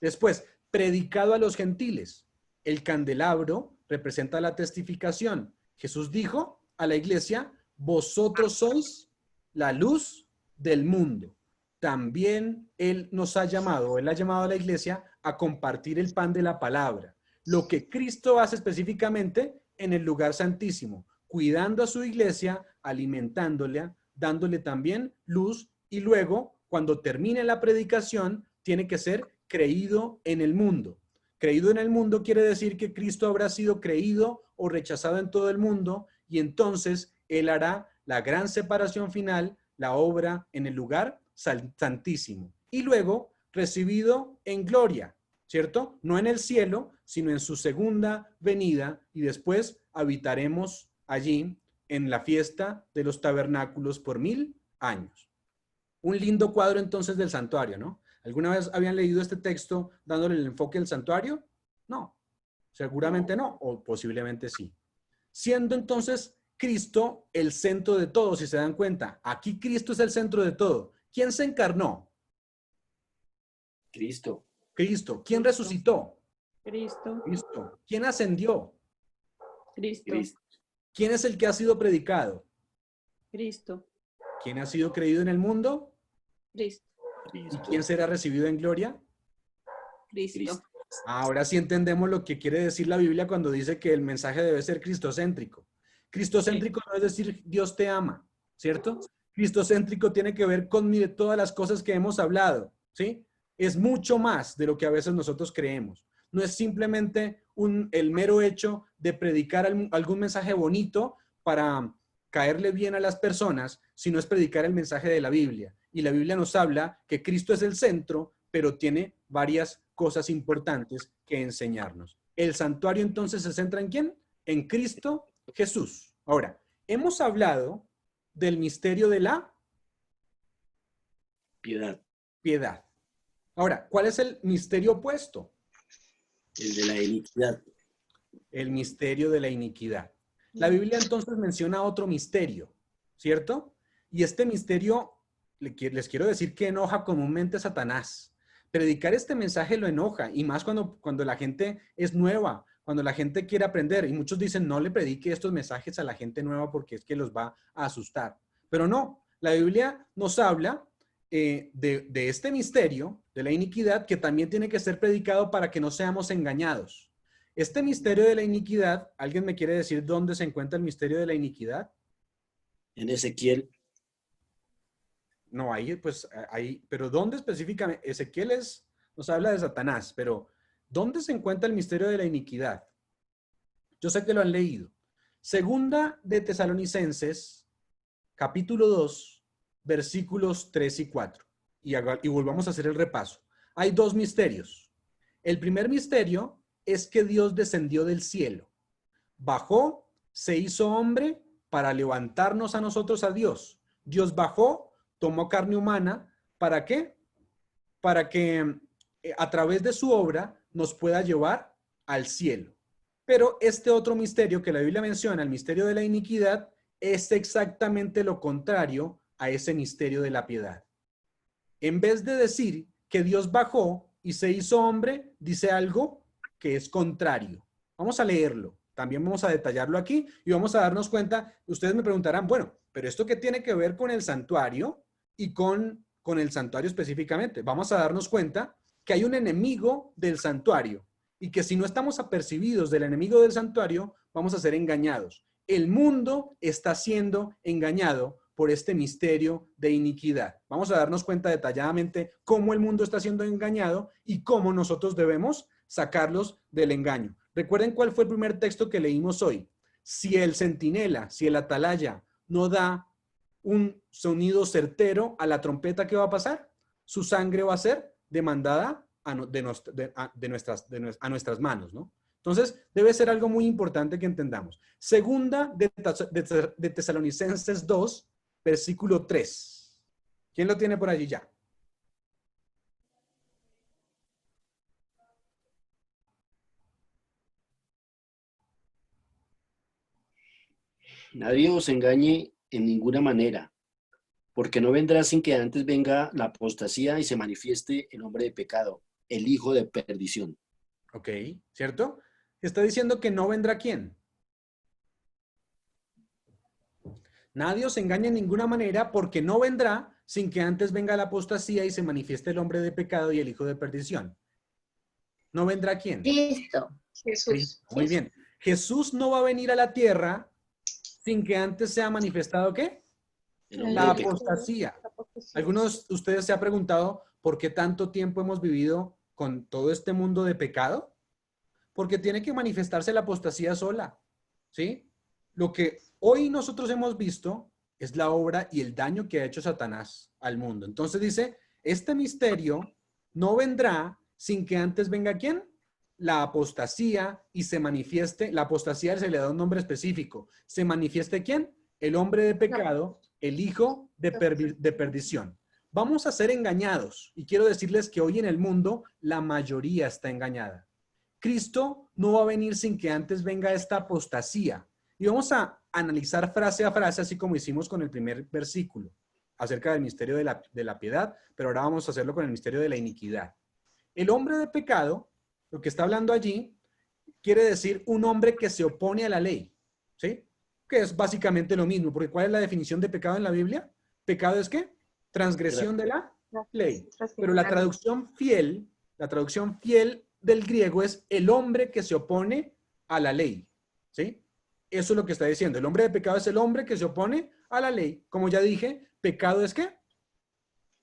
Después, predicado a los gentiles. El candelabro representa la testificación. Jesús dijo a la iglesia, vosotros sois la luz del mundo. También Él ha llamado a la iglesia a compartir el pan de la palabra. Lo que Cristo hace específicamente en el lugar santísimo, cuidando a su iglesia, alimentándola, dándole también luz, y luego, cuando termine la predicación, tiene que ser creído en el mundo. Creído en el mundo quiere decir que Cristo habrá sido creído o rechazado en todo el mundo, y entonces Él hará la gran separación final, la obra en el lugar santísimo. Y luego, recibido en gloria, ¿cierto? No en el cielo, sino en su segunda venida, y después habitaremos allí en la fiesta de los tabernáculos por 1000 años. Un lindo cuadro entonces del santuario, ¿no? ¿Alguna vez habían leído este texto dándole el enfoque del santuario? No, seguramente no, o posiblemente sí. Siendo entonces Cristo el centro de todo, si se dan cuenta. Aquí Cristo es el centro de todo. ¿Quién se encarnó? Cristo. Cristo. ¿Quién resucitó? Cristo. Cristo. ¿Quién ascendió? Cristo. Cristo. ¿Quién es el que ha sido predicado? Cristo. ¿Quién ha sido creído en el mundo? Cristo. ¿Y quién será recibido en gloria? Cristo. Ahora sí entendemos lo que quiere decir la Biblia cuando dice que el mensaje debe ser cristocéntrico. Cristocéntrico no es decir Dios te ama, ¿cierto? Cristocéntrico tiene que ver con todas las cosas que hemos hablado, ¿sí? Es mucho más de lo que a veces nosotros creemos. no es simplemente el mero hecho de predicar algún mensaje bonito para caerle bien a las personas, sino es predicar el mensaje de la Biblia. Y la Biblia nos habla que Cristo es el centro, pero tiene varias cosas importantes que enseñarnos. El santuario entonces se centra ¿en quién? En Cristo Jesús. Ahora, hemos hablado del misterio de la piedad. Ahora, ¿cuál es el misterio opuesto? El de la iniquidad. El misterio de la iniquidad. La Biblia entonces menciona otro misterio, ¿cierto? Y este misterio, les quiero decir que enoja comúnmente a Satanás. Predicar este mensaje lo enoja, y más cuando la gente es nueva, cuando la gente quiere aprender. Y muchos dicen, no le predique estos mensajes a la gente nueva porque es que los va a asustar. Pero no, la Biblia nos habla de este misterio de la iniquidad que también tiene que ser predicado para que no seamos engañados. Este misterio de la iniquidad, ¿alguien me quiere decir dónde se encuentra el misterio de la iniquidad? En Ezequiel. No, pero ¿dónde específicamente? Ezequiel nos habla de Satanás, pero ¿dónde se encuentra el misterio de la iniquidad? Yo sé que lo han leído. Segunda de Tesalonicenses, capítulo 2, versículos 3 y 4. Y volvamos a hacer el repaso. Hay dos misterios. El primer misterio es que Dios descendió del cielo, bajó, se hizo hombre para levantarnos a nosotros a Dios. Dios bajó, tomó carne humana, ¿para qué? Para que a través de su obra nos pueda llevar al cielo. Pero este otro misterio que la Biblia menciona, el misterio de la iniquidad, es exactamente lo contrario a ese misterio de la piedad. En vez de decir que Dios bajó y se hizo hombre, dice algo que es contrario. Vamos a leerlo. También vamos a detallarlo aquí y vamos a darnos cuenta. Ustedes me preguntarán, bueno, pero ¿esto qué tiene que ver con el santuario y con el santuario específicamente? Vamos a darnos cuenta que hay un enemigo del santuario y que si no estamos apercibidos del enemigo del santuario, vamos a ser engañados. El mundo está siendo engañado por este misterio de iniquidad. Vamos a darnos cuenta detalladamente cómo el mundo está siendo engañado y cómo nosotros debemos sacarlos del engaño. Recuerden cuál fue el primer texto que leímos hoy. Si el centinela, si el atalaya no da un sonido certero a la trompeta, ¿qué va a pasar? Su sangre va a ser demandada a nuestras manos, ¿no? Entonces, debe ser algo muy importante que entendamos. Segunda de Tesalonicenses 2, versículo 3. ¿Quién lo tiene por allí ya? Nadie os engañe en ninguna manera, porque no vendrá sin que antes venga la apostasía y se manifieste el hombre de pecado, el hijo de perdición. Ok, ¿cierto? Está diciendo que no vendrá ¿quién? Nadie os engañe en ninguna manera, porque no vendrá sin que antes venga la apostasía y se manifieste el hombre de pecado y el hijo de perdición. ¿No vendrá quién? Cristo. Jesús. Muy bien. Jesús no va a venir a la tierra sin que antes sea manifestado ¿qué? El hombre La de pecado. apostasía. ¿Algunos de ustedes se ha preguntado por qué tanto tiempo hemos vivido con todo este mundo de pecado? Porque tiene que manifestarse la apostasía sola, ¿sí? Lo que hoy nosotros hemos visto es la obra y el daño que ha hecho Satanás al mundo. Entonces dice, este misterio no vendrá sin que antes venga ¿quién? La apostasía y se manifieste, la apostasía se le da un nombre específico, se manifieste ¿quién? El hombre de pecado, el hijo de perdición. Vamos a ser engañados y quiero decirles que hoy en el mundo la mayoría está engañada. Cristo no va a venir sin que antes venga esta apostasía. Y vamos a analizar frase a frase, así como hicimos con el primer versículo, acerca del misterio de la piedad, pero ahora vamos a hacerlo con el misterio de la iniquidad. El hombre de pecado, lo que está hablando allí, quiere decir un hombre que se opone a la ley, ¿sí? Que es básicamente lo mismo, porque ¿cuál es la definición de pecado en la Biblia? Pecado es ¿qué? Transgresión de la ley. Pero la traducción fiel del griego es el hombre que se opone a la ley, ¿sí? Eso es lo que está diciendo. El hombre de pecado es el hombre que se opone a la ley. Como ya dije, pecado es ¿qué?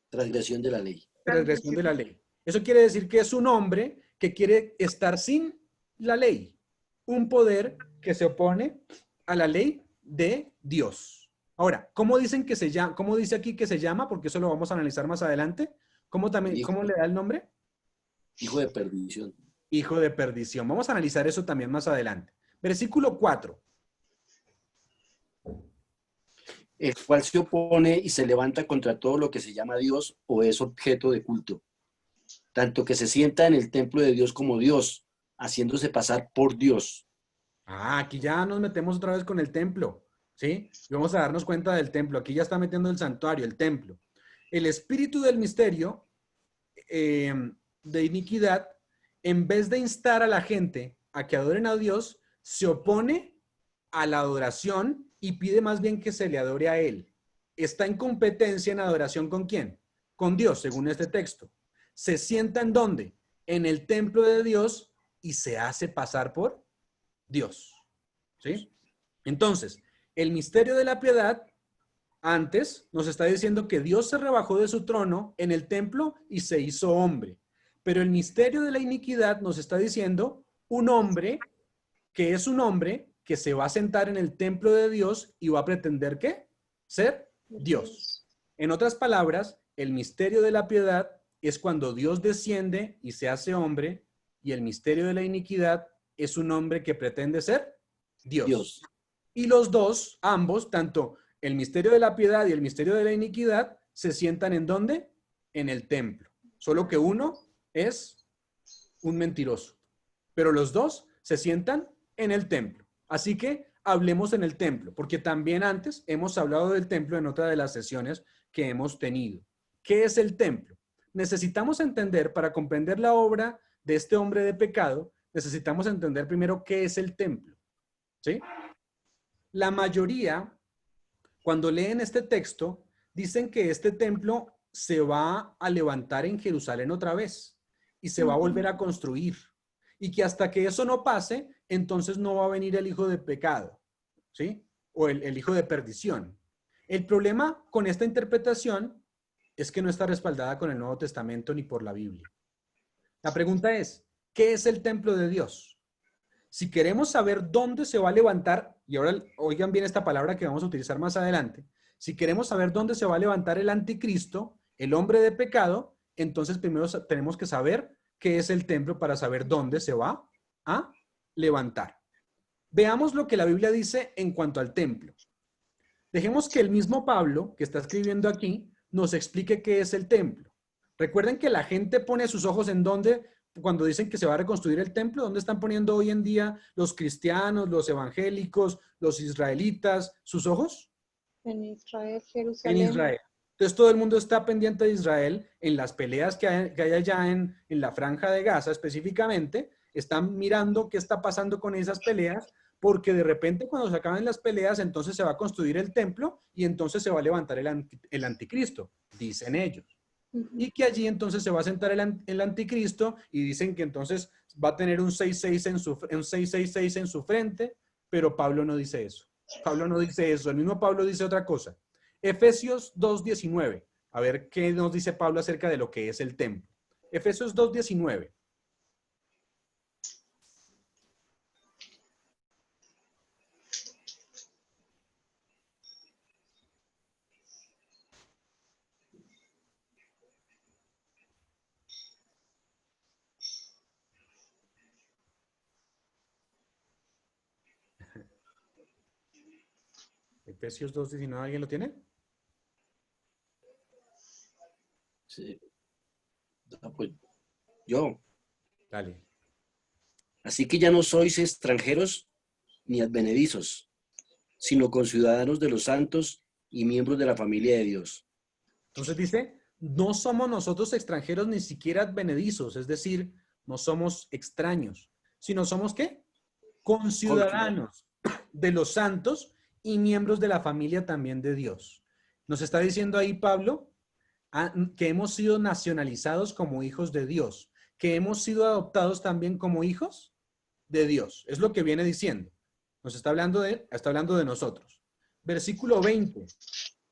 Transgresión de la ley. Transgresión de la ley. Eso quiere decir que es un hombre que quiere estar sin la ley. Un poder que se opone a la ley de Dios. Ahora, ¿cómo dicen que se llama? ¿Cómo dice aquí que se llama? Porque eso lo vamos a analizar más adelante. ¿Cómo le da el nombre? Hijo de perdición. Hijo de perdición. Vamos a analizar eso también más adelante. Versículo 4. El cual se opone y se levanta contra todo lo que se llama Dios o es objeto de culto, tanto que se sienta en el templo de Dios como Dios, haciéndose pasar por Dios. Aquí ya nos metemos otra vez con el templo, ¿sí? Y vamos a darnos cuenta del templo. Aquí ya está metiendo el santuario, el templo. El espíritu del misterio de iniquidad, en vez de instar a la gente a que adoren a Dios, se opone a la adoración y pide más bien que se le adore a Él. Está en competencia en adoración ¿con quién? Con Dios, según este texto. Se sienta ¿en dónde? En el templo de Dios y se hace pasar por Dios. ¿Sí? Entonces, el misterio de la piedad antes nos está diciendo que Dios se rebajó de su trono en el templo y se hizo hombre. Pero el misterio de la iniquidad nos está diciendo un hombre que es un hombre que se va a sentar en el templo de Dios y va a pretender ¿qué? Ser Dios. En otras palabras, el misterio de la piedad es cuando Dios desciende y se hace hombre, y el misterio de la iniquidad es un hombre que pretende ser Dios. Y los dos, ambos, tanto el misterio de la piedad y el misterio de la iniquidad, se sientan ¿en dónde? En el templo. Solo que uno es un mentiroso. Pero los dos se sientan en el templo. Así que hablemos en el templo, porque también antes hemos hablado del templo en otra de las sesiones que hemos tenido. ¿Qué es el templo? Necesitamos entender, para comprender la obra de este hombre de pecado, necesitamos entender primero qué es el templo. ¿Sí? La mayoría, cuando leen este texto, dicen que este templo se va a levantar en Jerusalén otra vez y se va a volver a construir. Y que hasta que eso no pase, entonces no va a venir el hijo de pecado, ¿sí? O el hijo de perdición. El problema con esta interpretación es que no está respaldada con el Nuevo Testamento ni por la Biblia. La pregunta es, ¿qué es el templo de Dios? Si queremos saber dónde se va a levantar, y ahora oigan bien esta palabra que vamos a utilizar más adelante, si queremos saber dónde se va a levantar el anticristo, el hombre de pecado, entonces primero tenemos que saber qué es el templo para saber dónde se va a levantar. Veamos lo que la Biblia dice en cuanto al templo. Dejemos que el mismo Pablo, que está escribiendo aquí, nos explique qué es el templo. Recuerden que la gente pone sus ojos en dónde, cuando dicen que se va a reconstruir el templo, ¿dónde están poniendo hoy en día los cristianos, los evangélicos, los israelitas, sus ojos? En Israel, Jerusalén. En Israel. Entonces todo el mundo está pendiente de Israel en las peleas que hay allá en la Franja de Gaza específicamente. Están mirando qué está pasando con esas peleas, porque de repente cuando se acaben las peleas, entonces se va a construir el templo y entonces se va a levantar el anticristo, dicen ellos. Y que allí entonces se va a sentar el anticristo y dicen que entonces va a tener un 666 en su frente, pero Pablo no dice eso. Pablo no dice eso, el mismo Pablo dice otra cosa. Efesios 2:19. A ver qué nos dice Pablo acerca de lo que es el templo. Efesios 2:19. Efesios 2:19, ¿alguien lo tiene? Sí. No, pues, yo. Dale. Así que ya no sois extranjeros ni advenedizos, sino conciudadanos de los santos y miembros de la familia de Dios. Entonces dice, no somos nosotros extranjeros ni siquiera advenedizos, es decir, no somos extraños, sino somos ¿qué? Conciudadanos de los santos y miembros de la familia también de Dios. Nos está diciendo ahí Pablo que hemos sido nacionalizados como hijos de Dios, que hemos sido adoptados también como hijos de Dios. Es lo que viene diciendo. Nos está hablando de nosotros. Versículo 20.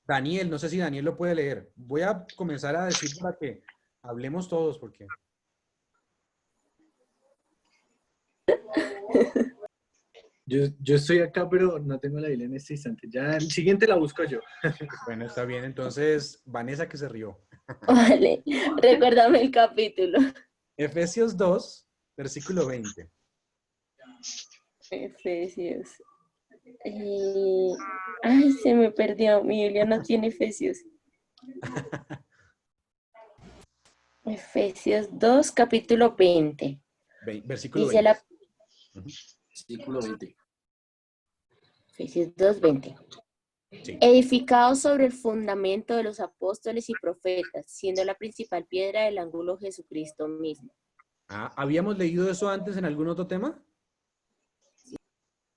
Daniel, no sé si Daniel lo puede leer. Voy a comenzar a decir para que hablemos todos porque... Yo estoy acá, pero no tengo la Biblia en este instante. Ya el siguiente la busco yo. Bueno, está bien. Entonces, Vanessa que se rió. Vale, recuérdame el capítulo. Efesios 2, versículo 20. Efesios. Ay, se me perdió. Mi Biblia no tiene Efesios. Efesios 2, capítulo 20. Versículo Dice 20. la Ujú. Versículo 20. Efesios 2, 20. Sí. Edificado sobre el fundamento de los apóstoles y profetas, siendo la principal piedra del ángulo Jesucristo mismo. ¿Habíamos leído eso antes en algún otro tema?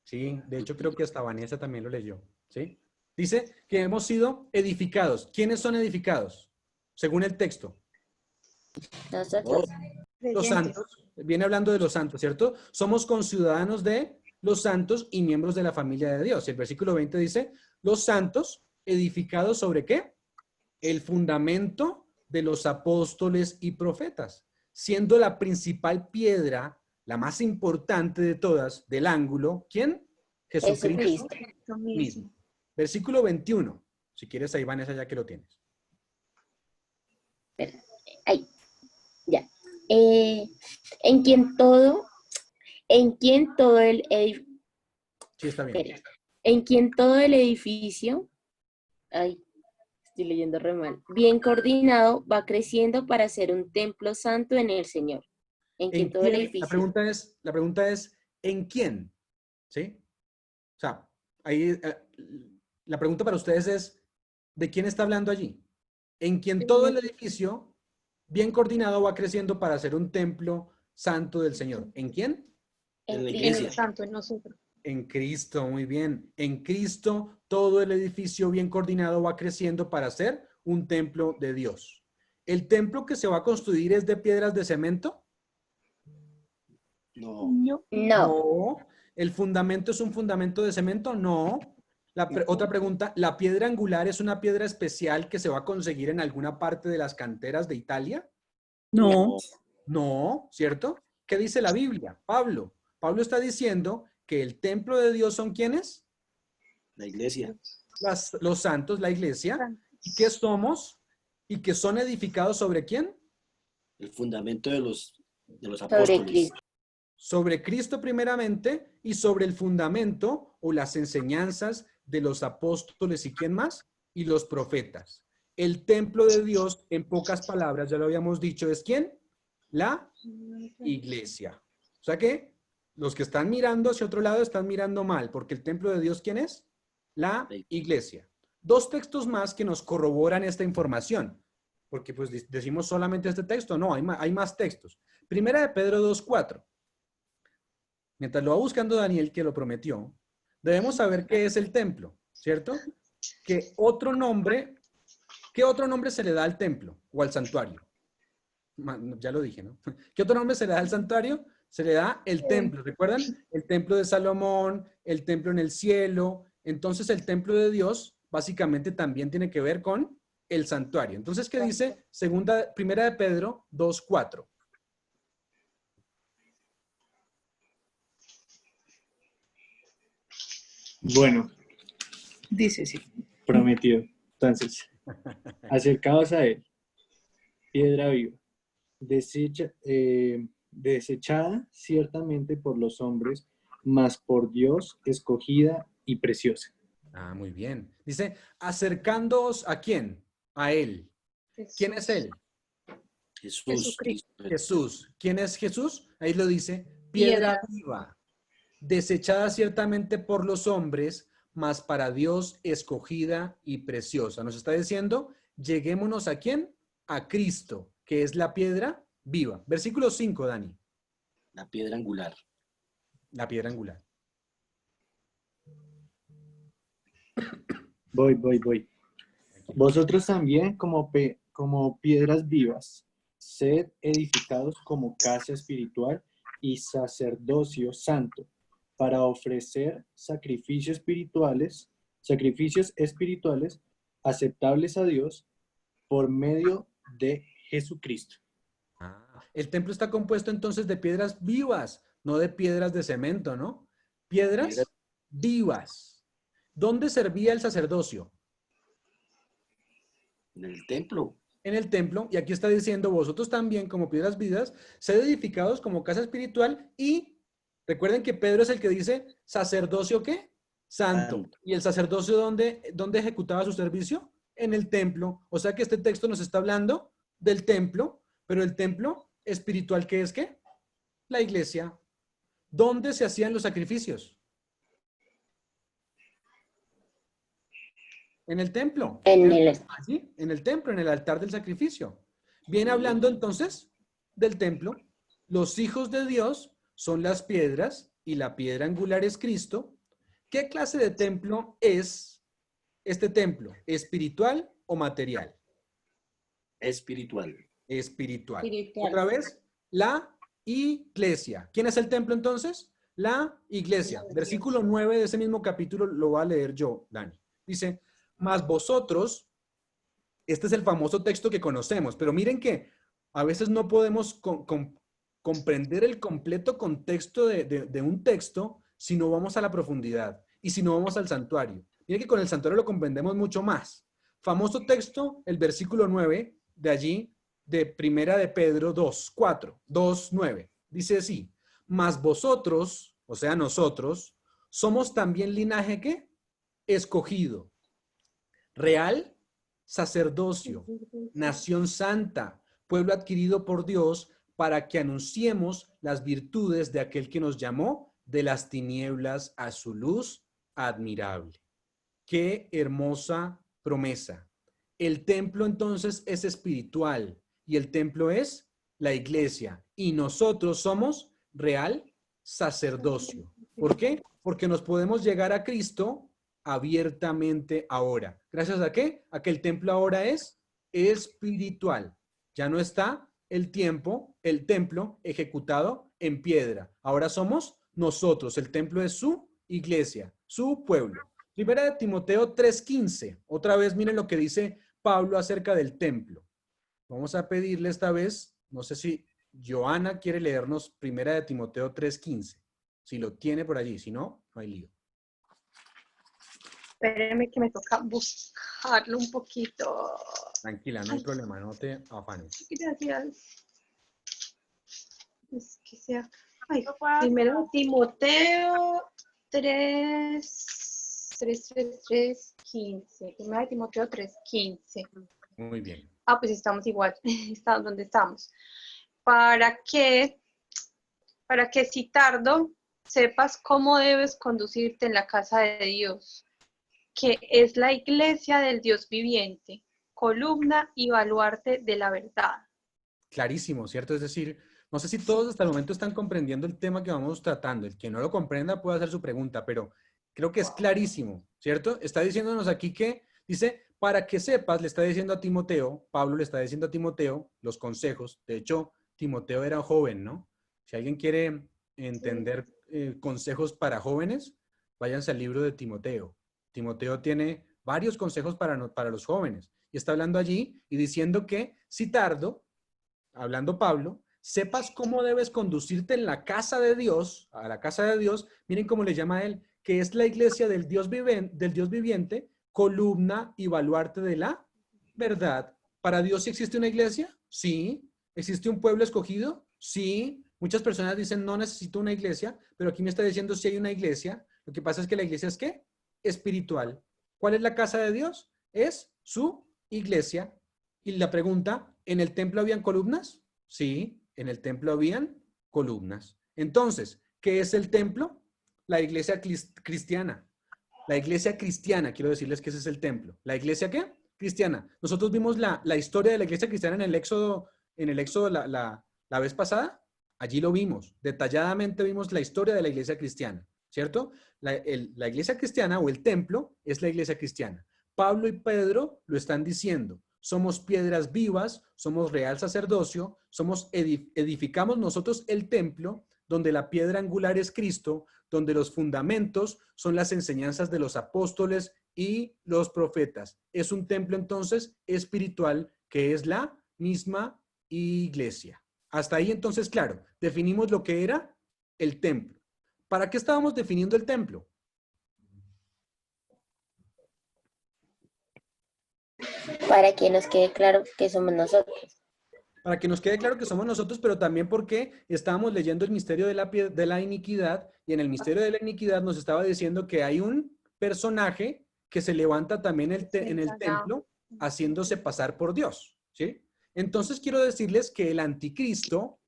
Sí, de hecho creo que hasta Vanessa también lo leyó. ¿Sí? Dice que hemos sido edificados. ¿Quiénes son edificados? Según el texto. Nosotros. Los santos. Viene hablando de los santos, ¿cierto? Somos conciudadanos de los santos y miembros de la familia de Dios. El versículo 20 dice, los santos edificados sobre ¿qué? El fundamento de los apóstoles y profetas, siendo la principal piedra, la más importante de todas, del ángulo, ¿quién? Jesucristo mismo. Versículo 21. Si quieres, ahí Vanessa, ya que lo tienes. Ahí, ya. En quien todo el Sí, está bien. en quien todo el edificio, ay, estoy leyendo re mal, bien coordinado, va creciendo para ser un templo santo en el Señor. En quien ¿En todo el quién? edificio. La pregunta es, ¿en quién? ¿Sí? O sea, ahí la pregunta para ustedes es, ¿de quién está hablando allí? En quien todo el edificio, bien coordinado, va creciendo para ser un templo santo del Señor. ¿En quién? En la En el iglesia. santo, en nosotros. En Cristo, muy bien. En Cristo, todo el edificio bien coordinado va creciendo para ser un templo de Dios. ¿El templo que se va a construir es de piedras de cemento? No. No. No. ¿El fundamento es un fundamento de cemento? No. Otra pregunta, ¿la piedra angular es una piedra especial que se va a conseguir en alguna parte de las canteras de Italia? No. No, ¿cierto? ¿Qué dice la Biblia? Pablo está diciendo que el templo de Dios son ¿quiénes? La iglesia. Los santos, la iglesia. ¿Y qué somos? ¿Y que son edificados sobre quién? El fundamento de los Sobre apóstoles. Cristo. Sobre Cristo primeramente y sobre el fundamento o las enseñanzas de los apóstoles y quién más? Y los profetas. El templo de Dios, en pocas palabras, ya lo habíamos dicho, ¿es quién? La iglesia. O sea que los que están mirando hacia otro lado están mirando mal, porque el templo de Dios, ¿quién es? La iglesia. Dos textos más que nos corroboran esta información, porque pues decimos solamente este texto, no, hay más textos. Primera de Pedro 2:4. Mientras lo va buscando Daniel, que lo prometió, debemos saber qué es el templo, ¿cierto? ¿Qué otro nombre se le da al templo o al santuario? Ya lo dije, ¿no? ¿Qué otro nombre se le da al santuario? Se le da el templo, ¿recuerdan? El templo de Salomón, el templo en el cielo. Entonces el templo de Dios básicamente también tiene que ver con el santuario. Entonces, ¿qué dice? Primera de Pedro 2:4. Bueno, dice sí, prometido. Entonces, acercaos a él, piedra viva, desechada ciertamente por los hombres, mas por Dios escogida y preciosa. Ah, muy bien. Dice, acercándoos ¿a quién? A él. ¿Quién es él? Jesús. Jesús. ¿Quién es Jesús? Ahí lo dice, piedra viva, desechada ciertamente por los hombres, mas para Dios escogida y preciosa. Nos está diciendo, lleguémonos ¿a quién? A Cristo, que es la piedra viva. Versículo 5, Dani. La piedra angular. La piedra angular. Voy. Vosotros también, como piedras vivas, sed edificados como casa espiritual y sacerdocio santo, para ofrecer sacrificios espirituales aceptables a Dios por medio de Jesucristo. El templo está compuesto entonces de piedras vivas. no de piedras de cemento, ¿no? Piedras vivas. ¿Dónde servía el sacerdocio? En el templo. En el templo, y aquí está diciendo, vosotros también como piedras vivas, sed edificados como casa espiritual, y recuerden que Pedro es el que dice, sacerdocio ¿qué? Santo. Santo. ¿Y el sacerdocio dónde ejecutaba su servicio? En el templo. O sea que este texto nos está hablando del templo, pero el templo espiritual, ¿qué es qué? La iglesia. ¿Dónde se hacían los sacrificios? En el templo. Allí, en el templo, en el altar del sacrificio. Viene hablando entonces del templo. Los hijos de Dios son las piedras y la piedra angular es Cristo. ¿Qué clase de templo es este templo? ¿Espiritual o material? Espiritual. Espiritual. Espiritual. Otra vez, la iglesia. ¿Quién es el templo entonces? La iglesia. Versículo 9 de ese mismo capítulo lo voy a leer yo, Dani. Dice, mas vosotros, este es el famoso texto que conocemos, pero miren que a veces no podemos comprender el completo contexto de un texto si no vamos a la profundidad y si no vamos al santuario. Miren que con el santuario lo comprendemos mucho más. Famoso texto, el versículo 9 de allí, de Primera de Pedro 2:4, 2:9. Dice así, mas vosotros, o sea nosotros, somos también linaje ¿qué? Escogido, real sacerdocio, nación santa, pueblo adquirido por Dios, para que anunciemos las virtudes de aquel que nos llamó de las tinieblas a su luz admirable. Qué hermosa promesa. El templo entonces es espiritual y el templo es la iglesia y nosotros somos real sacerdocio. ¿Por qué? Porque nos podemos llegar a Cristo abiertamente ahora. ¿Gracias a qué? A que el templo ahora es espiritual. Ya no está el templo ejecutado en piedra. Ahora somos nosotros. El templo es su iglesia, su pueblo. Primera de Timoteo 3:15. Otra vez miren lo que dice Pablo acerca del templo. Vamos a pedirle esta vez, no sé si Joana quiere leernos Primera de Timoteo 3:15. Si lo tiene por allí, si no, no hay lío. Espéreme que me toca buscarlo un poquito. Tranquila, no hay problema, no te afanes. Gracias. Es que sea. Ay, primero Timoteo 3:15. Primero de Timoteo 3:15. Muy bien. Ah, pues estamos igual. Estamos donde estamos. Para que si tardo, sepas cómo debes conducirte en la casa de Dios, que es la iglesia del Dios viviente, columna y baluarte de la verdad. Clarísimo, ¿cierto? Es decir, no sé si todos hasta el momento están comprendiendo el tema que vamos tratando. El que no lo comprenda puede hacer su pregunta, pero creo que es clarísimo, ¿cierto? Está diciéndonos aquí que, dice, para que sepas, le está diciendo a Timoteo, Pablo le está diciendo a Timoteo los consejos. De hecho, Timoteo era joven, ¿no? Si alguien quiere entender consejos para jóvenes, váyanse al libro de Timoteo. Timoteo tiene varios consejos para los jóvenes. Y está hablando allí y diciendo que si tardo, hablando Pablo, sepas cómo debes conducirte en la casa de Dios, a la casa de Dios, miren cómo le llama a él, que es la iglesia del Dios viviente, columna y baluarte de la verdad. ¿Para Dios sí existe una iglesia? Sí. ¿Existe un pueblo escogido? Sí. Muchas personas dicen no necesito una iglesia, pero aquí me está diciendo si hay una iglesia. Lo que pasa es que la iglesia es ¿qué? Espiritual. ¿Cuál es la casa de Dios? Es su iglesia. Y la pregunta, ¿en el templo habían columnas? Sí, en el templo habían columnas. Entonces, ¿qué es el templo? La iglesia cristiana. La iglesia cristiana, quiero decirles que ese es el templo. ¿La iglesia qué? Cristiana. Nosotros vimos la historia de la iglesia cristiana en el Éxodo la vez pasada. Allí lo vimos. Detalladamente vimos la historia de la iglesia cristiana, ¿cierto? La iglesia cristiana o el templo es la iglesia cristiana. Pablo y Pedro lo están diciendo. Somos piedras vivas, somos real sacerdocio, edificamos nosotros el templo donde la piedra angular es Cristo, donde los fundamentos son las enseñanzas de los apóstoles y los profetas. Es un templo entonces espiritual que es la misma iglesia. Hasta ahí entonces, claro, definimos lo que era el templo. ¿Para qué estábamos definiendo el templo? Para que nos quede claro que somos nosotros. Para que nos quede claro que somos nosotros, pero también porque estábamos leyendo el misterio de la iniquidad, y en el misterio de la iniquidad nos estaba diciendo que hay un personaje que se levanta también en el templo haciéndose pasar por Dios, ¿sí? Entonces quiero decirles que el anticristo,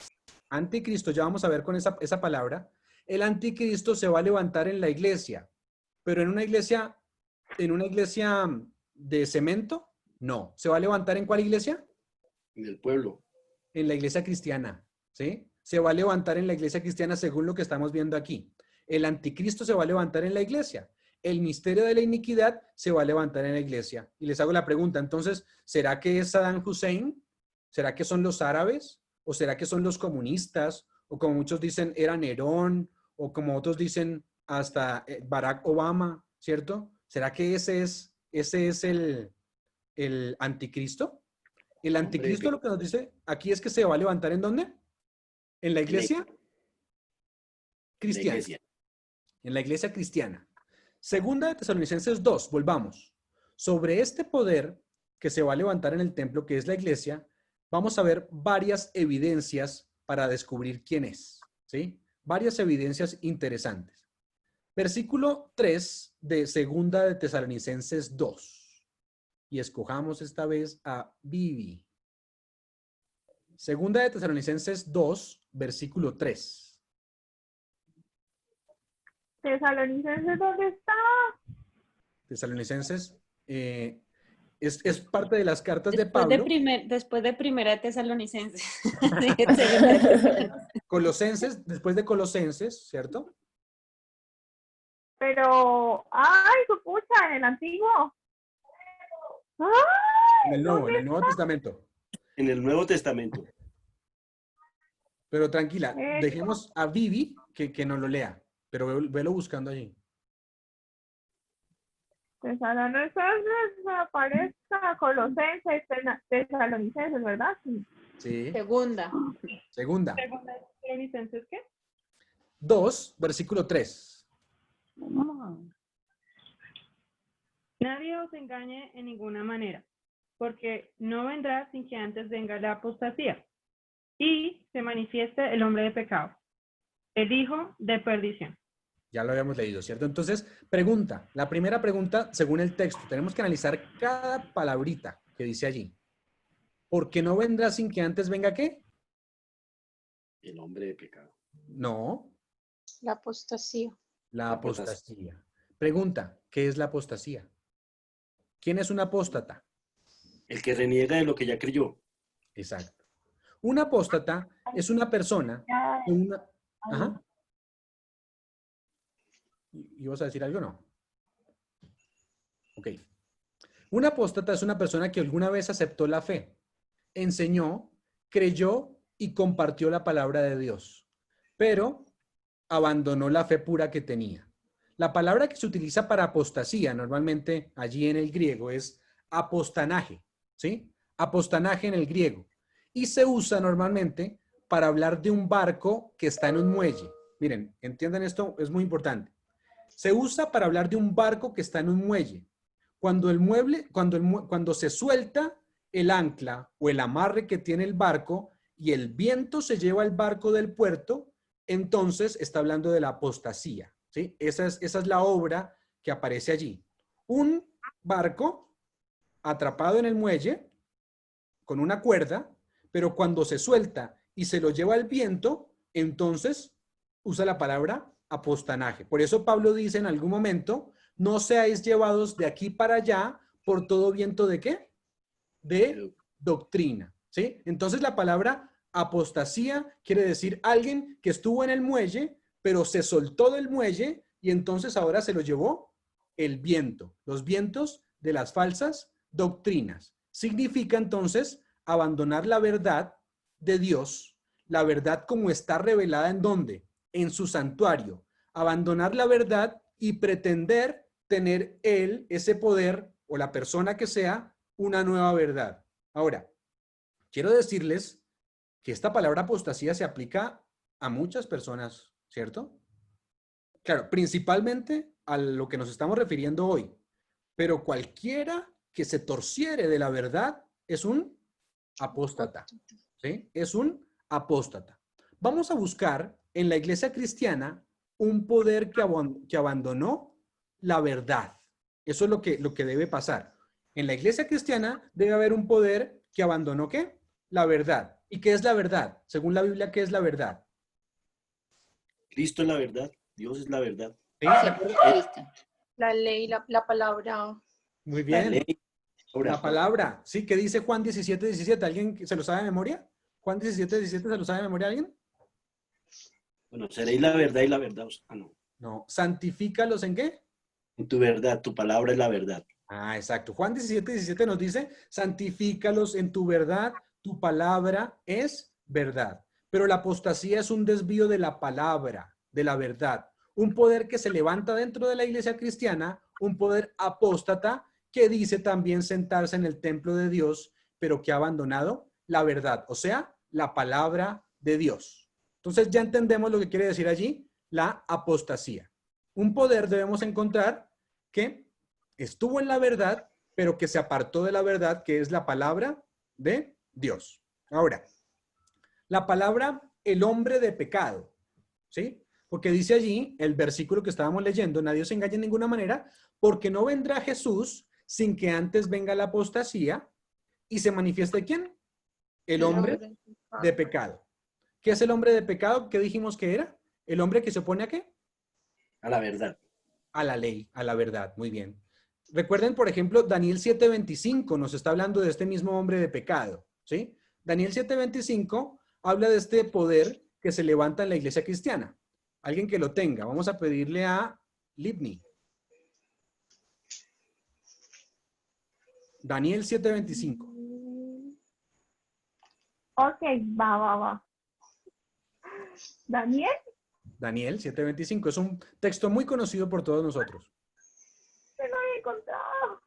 ya vamos a ver con esa palabra, el anticristo se va a levantar en la iglesia, pero en una iglesia de cemento, no. ¿Se va a levantar en cuál iglesia? En el pueblo. En la iglesia cristiana, ¿sí? Se va a levantar en la iglesia cristiana según lo que estamos viendo aquí. El anticristo se va a levantar en la iglesia. El misterio de la iniquidad se va a levantar en la iglesia. Y les hago la pregunta, entonces, ¿será que es Saddam Hussein? ¿Será que son los árabes? ¿O será que son los comunistas? O como muchos dicen, era Nerón, o como otros dicen, hasta Barack Obama, ¿cierto? ¿Será que ese es el anticristo? El anticristo lo que nos dice aquí es que se va a levantar ¿en dónde? ¿En la iglesia? Cristiana. En la iglesia cristiana. Segunda de Tesalonicenses 2, volvamos. Sobre este poder que se va a levantar en el templo, que es la iglesia, vamos a ver varias evidencias para descubrir quién es, ¿sí? Varias evidencias interesantes. Versículo 3 de Segunda de Tesalonicenses 2. Y escojamos esta vez a Vivi. Segunda de Tesalonicenses 2, versículo 3. ¿Tesalonicenses dónde está? Tesalonicenses es parte de las cartas de Pablo. Después de Primera de Tesalonicenses. Colosenses, después de Colosenses, ¿cierto? Pero, ¡ay, su pucha! En el antiguo. ¡Ay! En el Nuevo Testamento. En el Nuevo Testamento. Pero tranquila, dejemos a Vivi que nos lo lea, pero velo buscando allí. Tesalonicenses aparezca Colosenses, Tesalonicenses, ¿verdad? Sí. Segunda. Segunda. ¿Tesalonicenses qué? 2, versículo 3. Nadie os engañe en ninguna manera, porque no vendrá sin que antes venga la apostasía y se manifieste el hombre de pecado, el hijo de perdición. Ya lo habíamos leído, ¿cierto? Entonces, la primera pregunta, según el texto, tenemos que analizar cada palabrita que dice allí. ¿Porque no vendrá sin que antes venga qué? El hombre de pecado. No. La apostasía. La apostasía. Pregunta, ¿qué es la apostasía? ¿Quién es un apóstata? El que reniega de lo que ya creyó. Exacto. Un apóstata es una persona Ajá. ¿Ibas a decir algo o no? Ok. Un apóstata es una persona que alguna vez aceptó la fe, enseñó, creyó y compartió la palabra de Dios, pero abandonó la fe pura que tenía. La palabra que se utiliza para apostasía, normalmente allí en el griego, es apostanaje, ¿sí? Apostanaje en el griego. Y se usa normalmente para hablar de un barco que está en un muelle. Miren, entiendan esto, es muy importante. Se usa para hablar de un barco que está en un muelle. Cuando se suelta el ancla o el amarre que tiene el barco y el viento se lleva el barco del puerto, entonces está hablando de la apostasía, ¿sí? Esa es la obra que aparece allí. Un barco atrapado en el muelle con una cuerda, pero cuando se suelta y se lo lleva el viento, entonces usa la palabra apostanaje. Por eso Pablo dice en algún momento, no seáis llevados de aquí para allá por todo viento ¿de qué? De doctrina, ¿sí? Entonces la palabra apostasía quiere decir alguien que estuvo en el muelle, pero se soltó del muelle y entonces ahora se lo llevó el viento, los vientos de las falsas doctrinas. Significa entonces abandonar la verdad de Dios, la verdad como está revelada en ¿dónde? En su santuario. Abandonar la verdad y pretender tener él, ese poder o la persona que sea, una nueva verdad. Ahora, quiero decirles que esta palabra apostasía se aplica a muchas personas ¿cierto? Claro, principalmente a lo que nos estamos refiriendo hoy, pero cualquiera que se torciere de la verdad es un apóstata, ¿sí? Es un apóstata. Vamos a buscar en la iglesia cristiana un poder que abandonó la verdad. Eso es lo que debe pasar. En la iglesia cristiana debe haber un poder que abandonó ¿qué? La verdad. ¿Y qué es la verdad? Según la Biblia, ¿qué es la verdad? Cristo es la verdad. Dios es la verdad. ¿Sí? Jesucristo. La ley, la palabra. Muy La bien. ley. La palabra. ¿Sí? ¿Qué dice Juan 17, 17? ¿Alguien se lo sabe de memoria? Juan 17, 17, ¿se lo sabe de memoria alguien? Bueno, seréis la verdad y la verdad. No. No. ¿Santifícalos en qué? En tu verdad, tu palabra es la verdad. Ah, exacto. Juan 17, 17 nos dice, santifícalos en tu verdad, tu palabra es verdad. Pero la apostasía es un desvío de la palabra, de la verdad. Un poder que se levanta dentro de la iglesia cristiana, un poder apóstata que dice también sentarse en el templo de Dios, pero que ha abandonado la verdad, o sea, la palabra de Dios. Entonces ya entendemos lo que quiere decir allí, la apostasía. Un poder debemos encontrar que estuvo en la verdad, pero que se apartó de la verdad, que es la palabra de Dios. Ahora, la palabra el hombre de pecado, ¿sí? Porque dice allí, el versículo que estábamos leyendo, nadie os engañe de ninguna manera, porque no vendrá Jesús sin que antes venga la apostasía y se manifieste ¿quién? El hombre de pecado. ¿Qué es el hombre de pecado? ¿Qué dijimos que era? El hombre que se opone ¿a qué? A la verdad. A la ley, a la verdad. Muy bien. Recuerden, por ejemplo, Daniel 7:25 nos está hablando de este mismo hombre de pecado, ¿sí? Daniel 7:25 habla de este poder que se levanta en la iglesia cristiana. Alguien que lo tenga. Vamos a pedirle a Libni. Daniel 7:25. Ok, va. Daniel, Daniel 7:25. Es un texto muy conocido por todos nosotros. te lo he encontrado.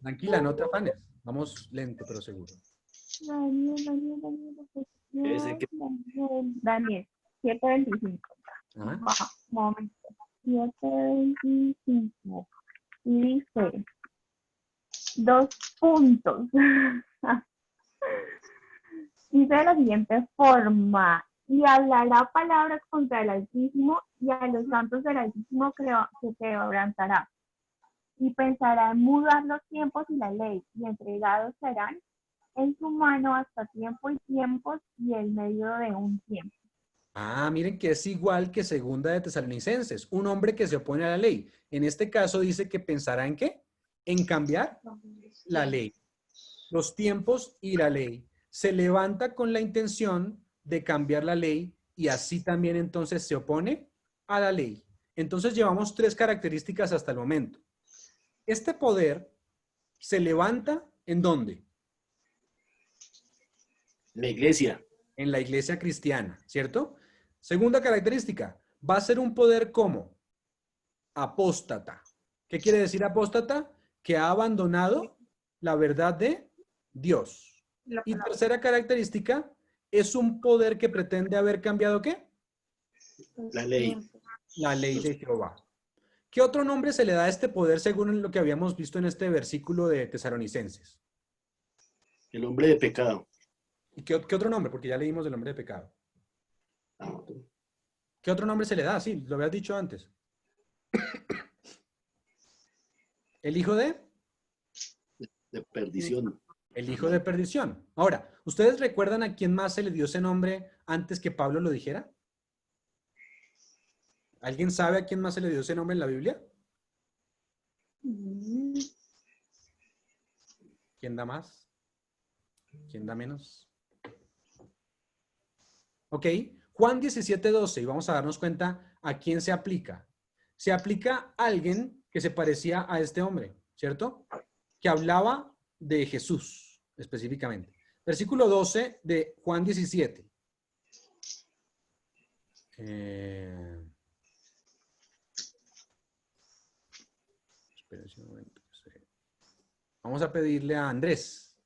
Tranquila, no te afanes. Vamos lento, pero seguro. Daniel, 7:25. Ajá. Baja, momento. 7:25. Y dice, 2 puntos. Dice de la siguiente forma, y hablará palabras contra el Altísimo y a los santos del Altísimo que te quebrantará. Y pensará en mudar los tiempos y la ley, y entregados serán en su mano hasta tiempo y tiempos y el medio de un tiempo. Ah, miren que es igual que segunda de Tesalonicenses, un hombre que se opone a la ley. En este caso dice que pensará en ¿qué? En cambiar la ley, los tiempos y la ley. Se levanta con la intención de cambiar la ley y así también entonces se opone a la ley. Entonces llevamos 3 características hasta el momento. Este poder se levanta ¿en dónde? La iglesia. En la iglesia cristiana, ¿cierto? Segunda característica, va a ser un poder como apóstata. ¿Qué quiere decir apóstata? Que ha abandonado la verdad de Dios. Y tercera característica, es un poder que pretende haber cambiado ¿qué? La ley. La ley de Jehová. ¿Qué otro nombre se le da a este poder según lo que habíamos visto en este versículo de Tesalonicenses? El hombre de pecado. ¿Y qué otro nombre? Porque ya leímos del hombre de pecado. ¿Qué otro nombre se le da? Sí, lo habías dicho antes. ¿El hijo de? De perdición. El hijo de perdición. Ahora, ¿ustedes recuerdan a quién más se le dio ese nombre antes que Pablo lo dijera? ¿Alguien sabe a quién más se le dio ese nombre en la Biblia? ¿Quién da más? ¿Quién da menos? Ok, Juan 17:12, y vamos a darnos cuenta a quién se aplica. Se aplica a alguien que se parecía a este hombre, ¿cierto? Que hablaba de Jesús, específicamente. Versículo 12 de Juan 17. Espérense un momento. Vamos a pedirle a Andrés.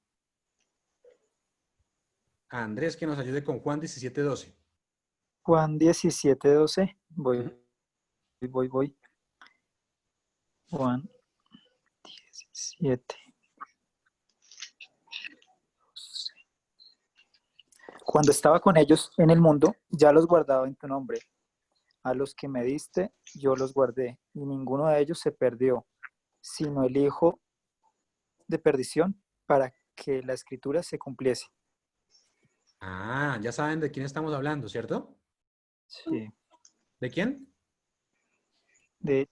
A Andrés que nos ayude con Juan 17:12. Juan 17, 12. Voy. Juan 17. Cuando estaba con ellos en el mundo, ya los guardaba en tu nombre. A los que me diste, yo los guardé, y ninguno de ellos se perdió, sino el hijo de perdición, para que la escritura se cumpliese. Ah, ya saben de quién estamos hablando, ¿cierto? Sí. ¿De quién? De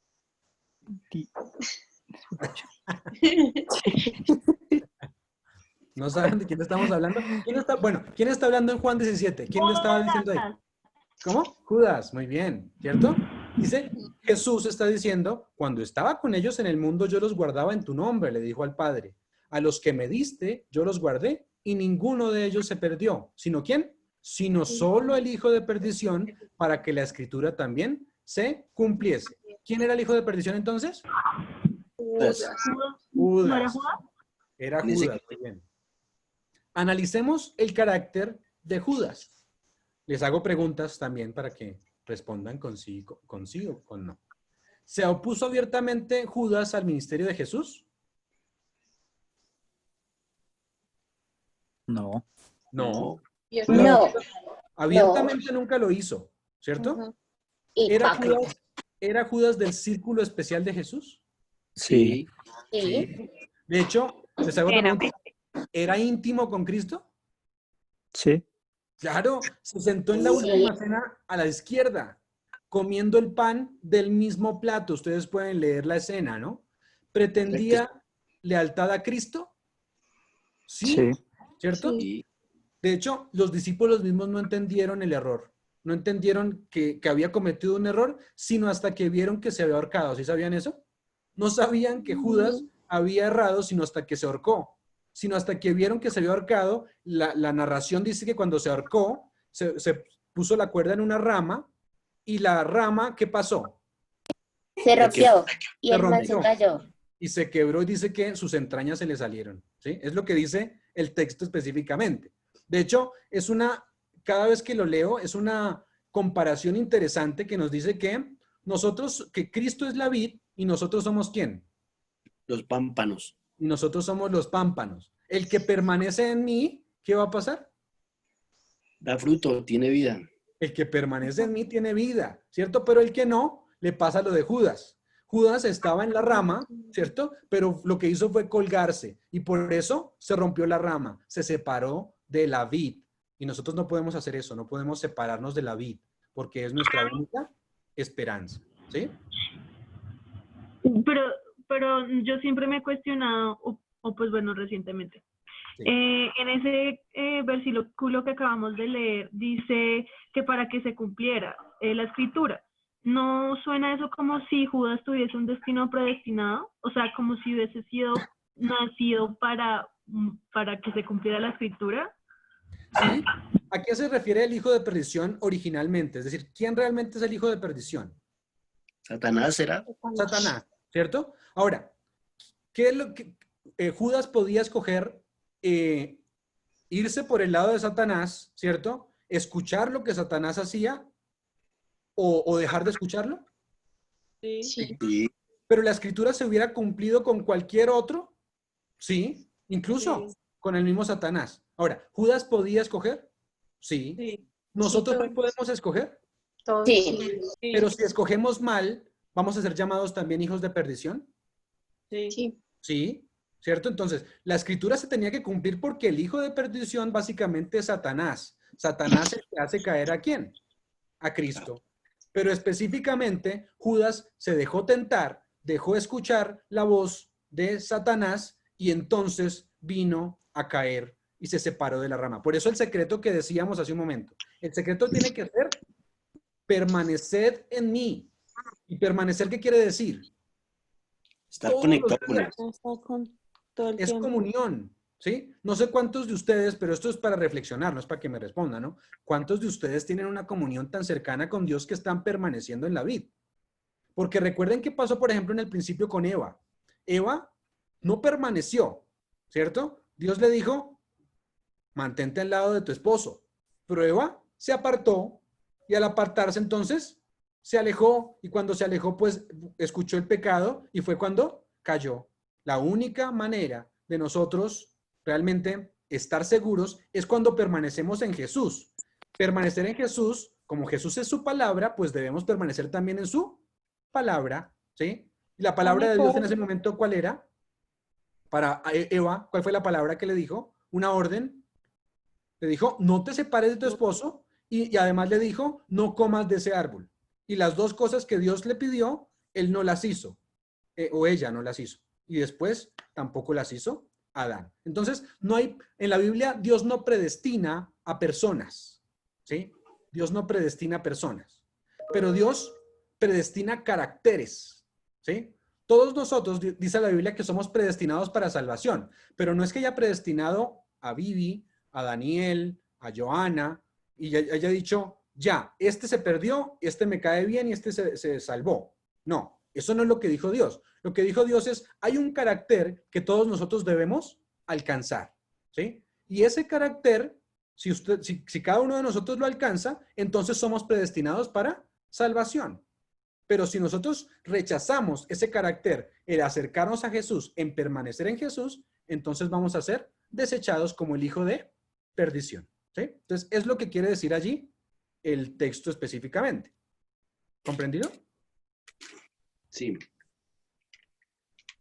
¿No saben de quién estamos hablando? ¿Quién está hablando en Juan 17? ¿Quién le estaba diciendo ahí? ¿Cómo? Judas, muy bien, ¿cierto? Dice, Jesús está diciendo, cuando estaba con ellos en el mundo, yo los guardaba en tu nombre, le dijo al Padre. A los que me diste, yo los guardé, y ninguno de ellos se perdió. ¿Sino quién? Sino solo el hijo de perdición, para que la escritura también se cumpliese. ¿Quién era el hijo de perdición entonces? Judas. Judas. ¿No era Judas? Era Judas, muy bien. Analicemos el carácter de Judas. Les hago preguntas también para que respondan consigo o con no. ¿Se opuso abiertamente Judas al ministerio de Jesús? No. No. No. Abiertamente nunca lo hizo, ¿cierto? ¿Era Judas del círculo especial de Jesús? Sí. Sí. De hecho, les hago otra pregunta. ¿Era íntimo con Cristo? Sí. Claro, se sentó en la última cena a la izquierda, comiendo el pan del mismo plato. Ustedes pueden leer la escena, ¿no? ¿Pretendía lealtad a Cristo? Sí. ¿Cierto? Sí. De hecho, los discípulos mismos no entendieron el error. No entendieron que había cometido un error, sino hasta que vieron que se había ahorcado. ¿Sí sabían eso? No sabían que Judas había errado, sino hasta que se ahorcó. Sino hasta que vieron que se había ahorcado. La narración dice que cuando se ahorcó, se puso la cuerda en una rama, y la rama, ¿qué pasó? Se rompió y Se el man se rompió. cayó. Y se quebró, y dice que sus entrañas se le salieron. ¿Sí? Es lo que dice el texto específicamente. De hecho, cada vez que lo leo, es una comparación interesante que nos dice que que Cristo es la vid y nosotros somos ¿quién? Los pámpanos. Y nosotros somos los pámpanos. El que permanece en mí, ¿qué va a pasar? Da fruto, tiene vida. El que permanece en mí tiene vida, ¿cierto? Pero el que no, le pasa lo de Judas. Judas estaba en la rama, ¿cierto? Pero lo que hizo fue colgarse, y por eso se rompió la rama, se separó de la vid. Y nosotros no podemos hacer eso, no podemos separarnos de la vid, porque es nuestra única esperanza, ¿sí? Pero yo siempre me he cuestionado, o pues bueno, recientemente. Sí. En ese versículo que acabamos de leer, dice que para que se cumpliera la escritura. ¿No suena eso como si Judas tuviese un destino predestinado? O sea, como si hubiese sido nacido para que se cumpliera la escritura. ¿Sí? ¿A qué se refiere el hijo de perdición originalmente? Es decir, ¿quién realmente es el hijo de perdición? Satanás será. Satanás, ¿cierto? Ahora, ¿qué es lo que Judas podía escoger? Irse por el lado de Satanás, ¿cierto? Escuchar lo que Satanás hacía o dejar de escucharlo. Sí. Pero la escritura se hubiera cumplido con cualquier otro, ¿sí? Incluso con el mismo Satanás. Ahora, ¿Judas podía escoger? Sí. ¿Nosotros hoy podemos escoger? Sí. Pero si escogemos mal, ¿vamos a ser llamados también hijos de perdición? Sí. Sí, ¿cierto? Entonces, la escritura se tenía que cumplir porque el hijo de perdición básicamente es Satanás. Satanás es el que hace caer ¿a quién? A Cristo. Pero específicamente, Judas se dejó tentar, dejó escuchar la voz de Satanás, y entonces vino a caer y se separó de la rama. Por eso el secreto que decíamos hace un momento. El secreto tiene que ser permaneced en mí. ¿Y permanecer qué quiere decir? Estar conectado con él. Es comunión, ¿sí? No sé cuántos de ustedes, pero esto es para reflexionar, no es para que me respondan, ¿no? ¿Cuántos de ustedes tienen una comunión tan cercana con Dios que están permaneciendo en la vid? Porque recuerden qué pasó, por ejemplo, en el principio con Eva. Eva no permaneció, ¿cierto? Dios le dijo, mantente al lado de tu esposo. Pero Eva se apartó y al apartarse entonces se alejó, y cuando se alejó pues escuchó el pecado y fue cuando cayó. La única manera de nosotros realmente estar seguros es cuando permanecemos en Jesús. Permanecer en Jesús, como Jesús es su palabra, pues debemos permanecer también en su palabra, ¿sí? Y la palabra de Dios en ese momento, ¿cuál era? Para Eva, ¿cuál fue la palabra que le dijo? Una orden. Le dijo, no te separes de tu esposo, y además le dijo, no comas de ese árbol. Y las dos cosas que Dios le pidió, él no las hizo, o ella no las hizo. Y después tampoco las hizo Adán. Entonces, no hay, en la Biblia, Dios no predestina a personas, ¿sí? Dios no predestina a personas, pero Dios predestina caracteres, ¿sí? Todos nosotros, dice la Biblia, que somos predestinados para salvación, pero no es que haya predestinado a Vivi, a Daniel, a Joana, y ya haya dicho, ya, este se perdió, este me cae bien y este se salvó. No, eso no es lo que dijo Dios. Lo que dijo Dios es, hay un carácter que todos nosotros debemos alcanzar, ¿sí? Y ese carácter, si cada uno de nosotros lo alcanza, entonces somos predestinados para salvación. Pero si nosotros rechazamos ese carácter, el acercarnos a Jesús, en permanecer en Jesús, entonces vamos a ser desechados como el hijo de perdición, ¿sí? Entonces, es lo que quiere decir allí el texto específicamente. ¿Comprendido? Sí.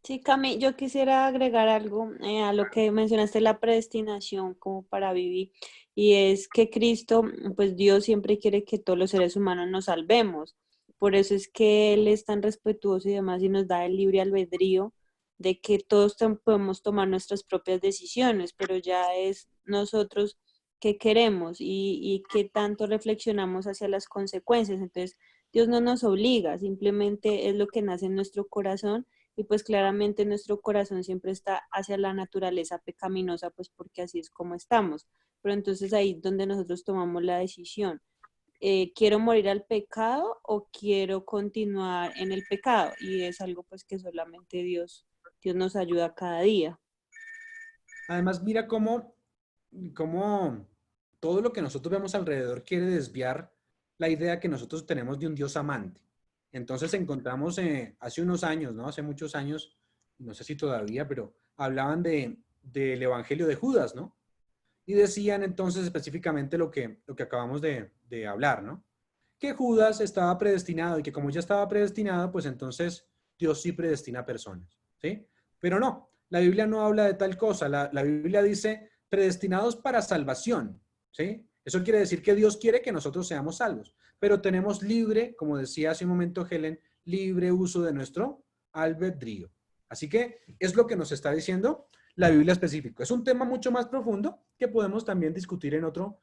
Sí, Cami, yo quisiera agregar algo a lo que mencionaste, la predestinación como para vivir, y es que Cristo, pues Dios siempre quiere que todos los seres humanos nos salvemos. Por eso es que Él es tan respetuoso y demás y nos da el libre albedrío de que todos podemos tomar nuestras propias decisiones, pero ya es nosotros qué queremos y qué tanto reflexionamos hacia las consecuencias. Entonces, Dios no nos obliga, simplemente es lo que nace en nuestro corazón, y pues claramente nuestro corazón siempre está hacia la naturaleza pecaminosa, pues porque así es como estamos. Pero entonces ahí es donde nosotros tomamos la decisión. ¿Quiero morir al pecado o quiero continuar en el pecado? Y es algo pues que solamente Dios nos ayuda cada día. Además, mira cómo todo lo que nosotros vemos alrededor quiere desviar la idea que nosotros tenemos de un Dios amante. Entonces encontramos hace unos años, ¿no? Hace muchos años, no sé si todavía, pero hablaban del Evangelio de Judas, ¿no? Y decían entonces específicamente lo que acabamos de hablar, ¿no? Que Judas estaba predestinado y que como ya estaba predestinado, pues entonces Dios sí predestina personas, ¿sí? Pero no, la Biblia no habla de tal cosa. La Biblia dice predestinados para salvación, ¿sí? Eso quiere decir que Dios quiere que nosotros seamos salvos, pero tenemos libre, como decía hace un momento Helen, libre uso de nuestro albedrío. Así que es lo que nos está diciendo la Biblia específica. Es un tema mucho más profundo que podemos también discutir en otro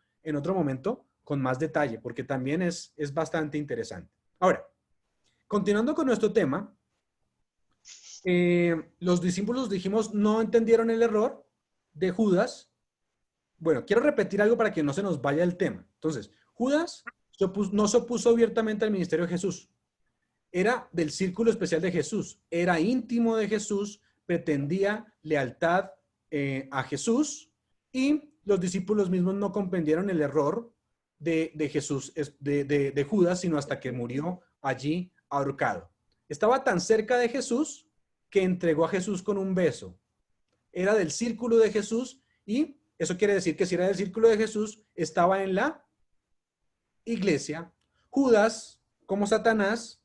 momento con más detalle, porque también es bastante interesante. Ahora, continuando con nuestro tema, los discípulos, dijimos, no entendieron el error de Judas. Bueno, quiero repetir algo para que no se nos vaya el tema. Entonces, Judas no se opuso abiertamente al ministerio de Jesús. Era del círculo especial de Jesús. Era íntimo de Jesús, pretendía lealtad a Jesús, y los discípulos mismos no comprendieron el error de Jesús, de Judas, sino hasta que murió allí ahorcado. Estaba tan cerca de Jesús que entregó a Jesús con un beso. Era del círculo de Jesús, y eso quiere decir que si era del círculo de Jesús, estaba en la iglesia. Judas, como Satanás,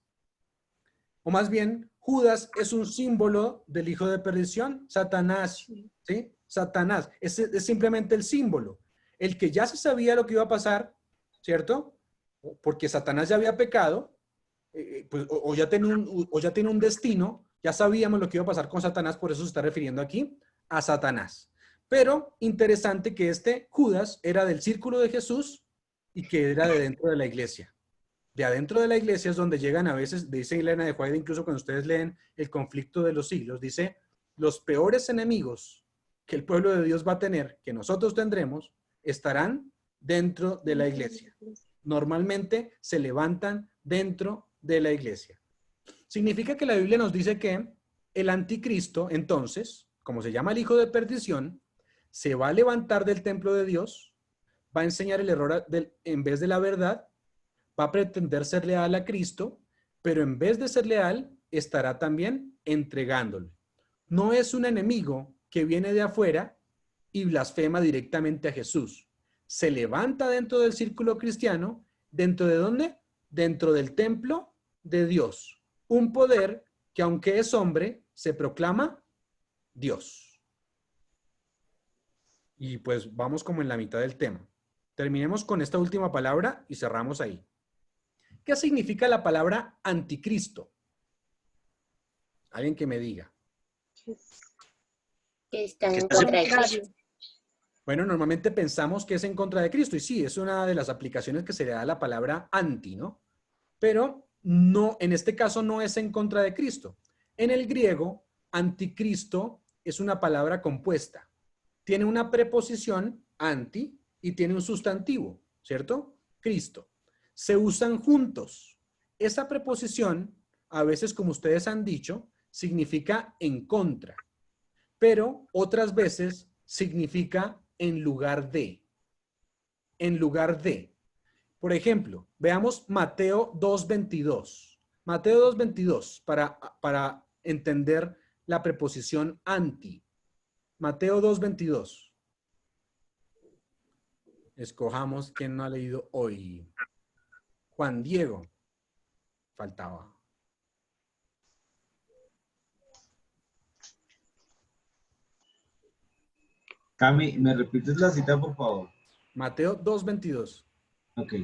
o más bien, Judas es un símbolo del hijo de perdición, Satanás, ¿sí? Satanás, es simplemente el símbolo. El que ya se sabía lo que iba a pasar, ¿cierto? Porque Satanás ya había pecado, pues, o ya tiene un destino, ya sabíamos lo que iba a pasar con Satanás, por eso se está refiriendo aquí a Satanás. Pero interesante que este Judas era del círculo de Jesús y que era de dentro de la iglesia. De adentro de la iglesia es donde llegan a veces, dice Elena de White, incluso cuando ustedes leen El conflicto de los siglos, dice, los peores enemigos que el pueblo de Dios va a tener, que nosotros tendremos, estarán dentro de la iglesia. Normalmente se levantan dentro de la iglesia. Significa que la Biblia nos dice que el anticristo, entonces, como se llama el hijo de perdición, se va a levantar del templo de Dios, va a enseñar el error en vez de la verdad, va a pretender ser leal a Cristo, pero en vez de ser leal, estará también entregándolo. No es un enemigo que viene de afuera y blasfema directamente a Jesús. Se levanta dentro del círculo cristiano. ¿Dentro de dónde? Dentro del templo de Dios. Un poder que, aunque es hombre, se proclama Dios. Y pues vamos como en la mitad del tema. Terminemos con esta última palabra y cerramos ahí. ¿Qué significa la palabra anticristo? Alguien que me diga. Que está en contra de Cristo. Bueno, normalmente pensamos que es en contra de Cristo, y sí, es una de las aplicaciones que se le da a la palabra anti, ¿no? Pero no, en este caso no es en contra de Cristo. En el griego, anticristo es una palabra compuesta. Tiene una preposición, anti, y tiene un sustantivo, ¿cierto? Cristo. Se usan juntos. Esa preposición, a veces, como ustedes han dicho, significa en contra, pero otras veces significa en lugar de. En lugar de. Por ejemplo, veamos Mateo 2:22. Mateo 2:22 para entender la preposición anti. Mateo 2:22. Escojamos quién no ha leído hoy. Juan Diego. Faltaba. Cami, ¿me repites la cita, por favor? Mateo 2:22. Ok,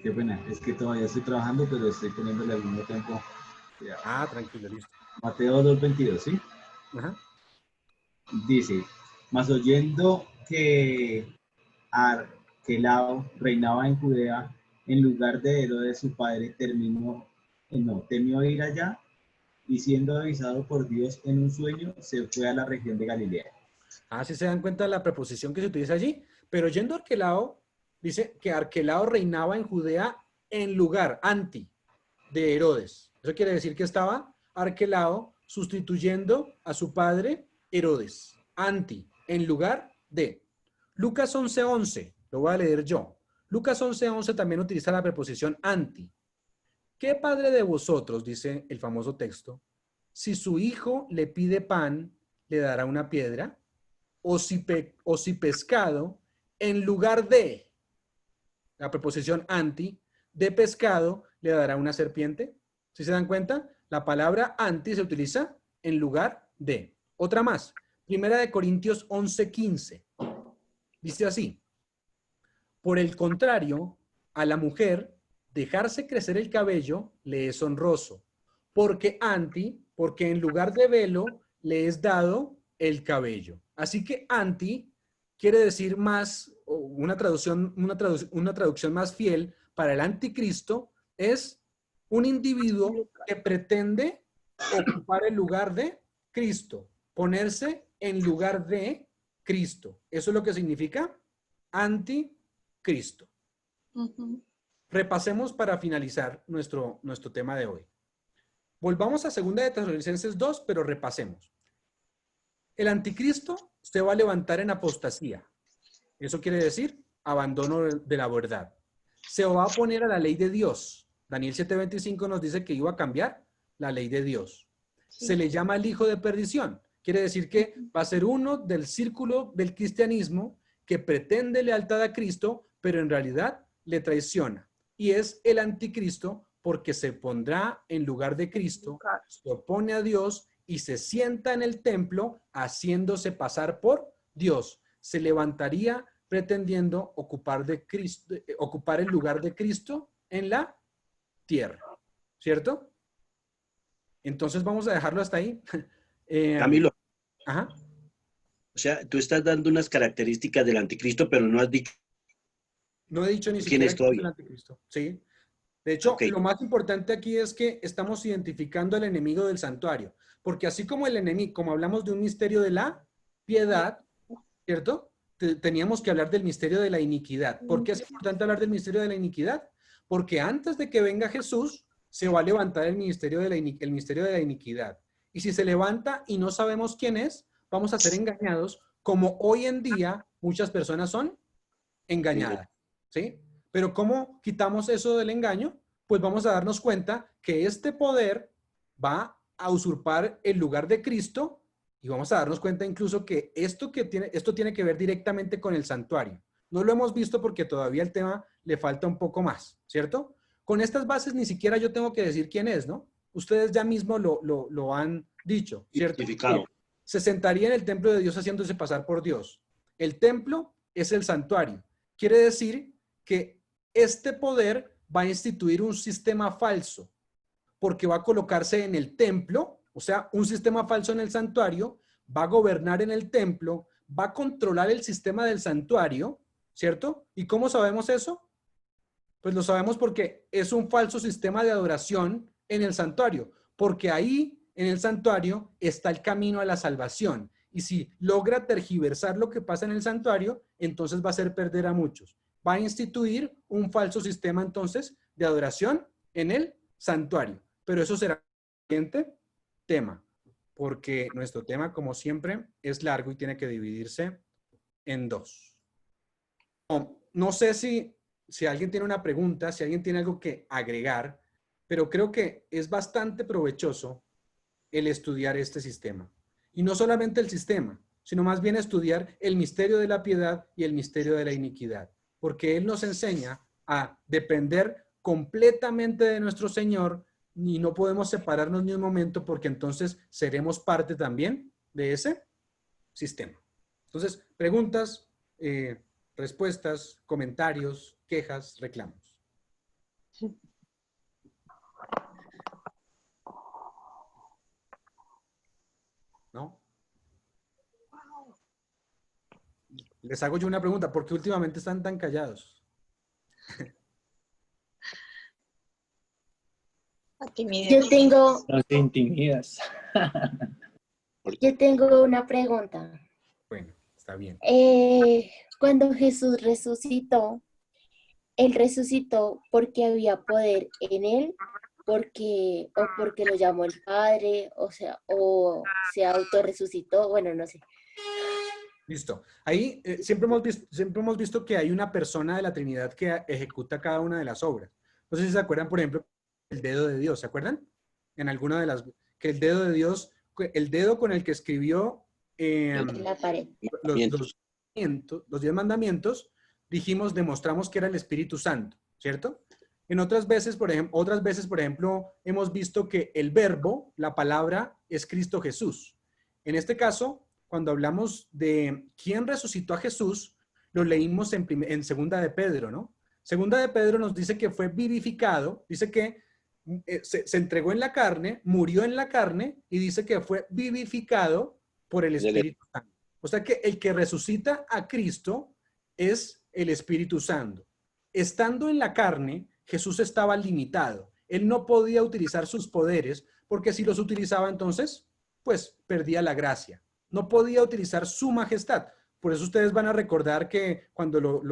qué pena. Es que todavía estoy trabajando, pero estoy poniéndole al mismo tiempo. Ya. Ah, tranquilo, listo. Mateo 2:22, ¿sí? Ajá. Dice, mas oyendo que Arquelao reinaba en Judea, en lugar de Herodes su padre, temió ir allá, y siendo avisado por Dios en un sueño, se fue a la región de Galilea. Ah, sí se dan cuenta de la preposición que se utiliza allí. Pero yendo a Arquelao, dice que Arquelao reinaba en Judea en lugar, anti, de Herodes. Eso quiere decir que estaba Arquelao sustituyendo a su padre Herodes. Anti, en lugar de. Lucas 11:11, lo voy a leer yo. Lucas 11:11 también utiliza la preposición anti. ¿Qué padre de vosotros, dice el famoso texto, si su hijo le pide pan, le dará una piedra? O si pescado, en lugar de, la preposición anti, de pescado, le dará una serpiente. ¿Sí se dan cuenta? La palabra anti se utiliza en lugar de. Otra más. Primera de Corintios 11:15. Dice así. Por el contrario, a la mujer, dejarse crecer el cabello le es honroso. Porque en lugar de velo, le es dado el cabello. Así que anti quiere decir más, una traducción más fiel para el anticristo es un individuo que pretende ocupar el lugar de Cristo, ponerse en lugar de Cristo. Eso es lo que significa anticristo. Repasemos para finalizar nuestro tema de hoy. Volvamos a 2 de Tesalonicenses 2, pero repasemos. El anticristo se va a levantar en apostasía. Eso quiere decir abandono de la verdad. Se va a oponer a la ley de Dios. Daniel 7:25 nos dice que iba a cambiar la ley de Dios. Sí. Se le llama el hijo de perdición. Quiere decir que va a ser uno del círculo del cristianismo que pretende lealtad a Cristo, pero en realidad le traiciona. Y es el anticristo porque se pondrá en lugar de Cristo, se opone a Dios y se sienta en el templo haciéndose pasar por Dios. Se levantaría pretendiendo ocupar el lugar de Cristo en la tierra. ¿Cierto? Entonces vamos a dejarlo hasta ahí. Camilo. Ajá. O sea, tú estás dando unas características del anticristo, pero no has dicho. No he dicho ni siquiera quién es todavía el anticristo. Sí. De hecho, lo más importante aquí es que estamos identificando al enemigo del santuario. Porque así como el enemigo, como hablamos de un misterio de la piedad, ¿cierto? Teníamos que hablar del misterio de la iniquidad. ¿Por qué es importante hablar del misterio de la iniquidad? Porque antes de que venga Jesús, se va a levantar el misterio de la iniquidad. Y si se levanta y no sabemos quién es, vamos a ser engañados, como hoy en día muchas personas son engañadas. ¿Sí? Pero ¿cómo quitamos eso del engaño? Pues vamos a darnos cuenta que este poder va a usurpar el lugar de Cristo y vamos a darnos cuenta incluso que esto tiene que ver directamente con el santuario. No lo hemos visto porque todavía el tema le falta un poco más, ¿cierto? Con estas bases ni siquiera yo tengo que decir quién es, ¿no? Ustedes ya mismo lo han dicho, ¿cierto? Se sentaría en el templo de Dios haciéndose pasar por Dios. El templo es el santuario. Quiere decir que este poder va a instituir un sistema falso, porque va a colocarse en el templo, o sea, un sistema falso en el santuario, va a gobernar en el templo, va a controlar el sistema del santuario, ¿cierto? ¿Y cómo sabemos eso? Pues lo sabemos porque es un falso sistema de adoración en el santuario, porque ahí en el santuario está el camino a la salvación. Y si logra tergiversar lo que pasa en el santuario, entonces va a hacer perder a muchos. Va a instituir un falso sistema entonces de adoración en el santuario. Pero eso será el siguiente tema, porque nuestro tema, como siempre, es largo y tiene que dividirse en dos. No sé si alguien tiene una pregunta, si alguien tiene algo que agregar, pero creo que es bastante provechoso el estudiar este sistema. Y no solamente el sistema, sino más bien estudiar el misterio de la piedad y el misterio de la iniquidad, porque Él nos enseña a depender completamente de nuestro Señor y no podemos separarnos ni un momento porque entonces seremos parte también de ese sistema. Entonces, preguntas, respuestas, comentarios, quejas, reclamos. ¿No? Les hago yo una pregunta, ¿por qué últimamente están tan callados? Yo tengo, No te intimidas. yo tengo una pregunta. Bueno, está bien. Cuando Jesús resucitó, Él resucitó porque había poder en Él, porque lo llamó el Padre, o se autorresucitó, bueno, no sé. Listo. Ahí siempre hemos visto que hay una persona de la Trinidad que ejecuta cada una de las obras. No sé si se acuerdan, por ejemplo, el dedo de Dios. ¿Se acuerdan? En alguna de las... Que el dedo de Dios, el dedo con el que escribió En la pared. los 10 mandamientos, demostramos que era el Espíritu Santo, ¿cierto? En otras veces, por ejemplo, hemos visto que el verbo, la palabra, es Cristo Jesús. En este caso, cuando hablamos de quién resucitó a Jesús, lo leímos en Segunda de Pedro, ¿no? Segunda de Pedro nos dice que fue vivificado, dice que se entregó en la carne, murió en la carne y dice que fue vivificado por el Espíritu Santo. O sea que el que resucita a Cristo es el Espíritu Santo. Estando en la carne, Jesús estaba limitado. Él no podía utilizar sus poderes porque si los utilizaba entonces, pues perdía la gracia. No podía utilizar su majestad. Por eso ustedes van a recordar que cuando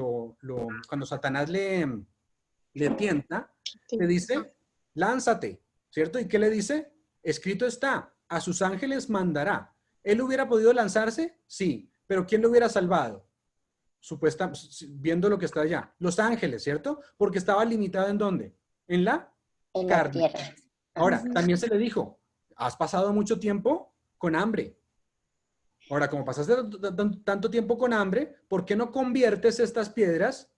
cuando Satanás le tienta, le dice, lánzate, ¿cierto? ¿Y qué le dice? Escrito está, a sus ángeles mandará. ¿Él hubiera podido lanzarse? Sí, pero ¿quién lo hubiera salvado? Viendo lo que está allá. Los ángeles, ¿cierto? Porque estaba limitado ¿en dónde? En la carne. Tierra. Ahora, también se le dijo, has pasado mucho tiempo con hambre. Ahora, como pasaste tanto tiempo con hambre, ¿por qué no conviertes estas piedras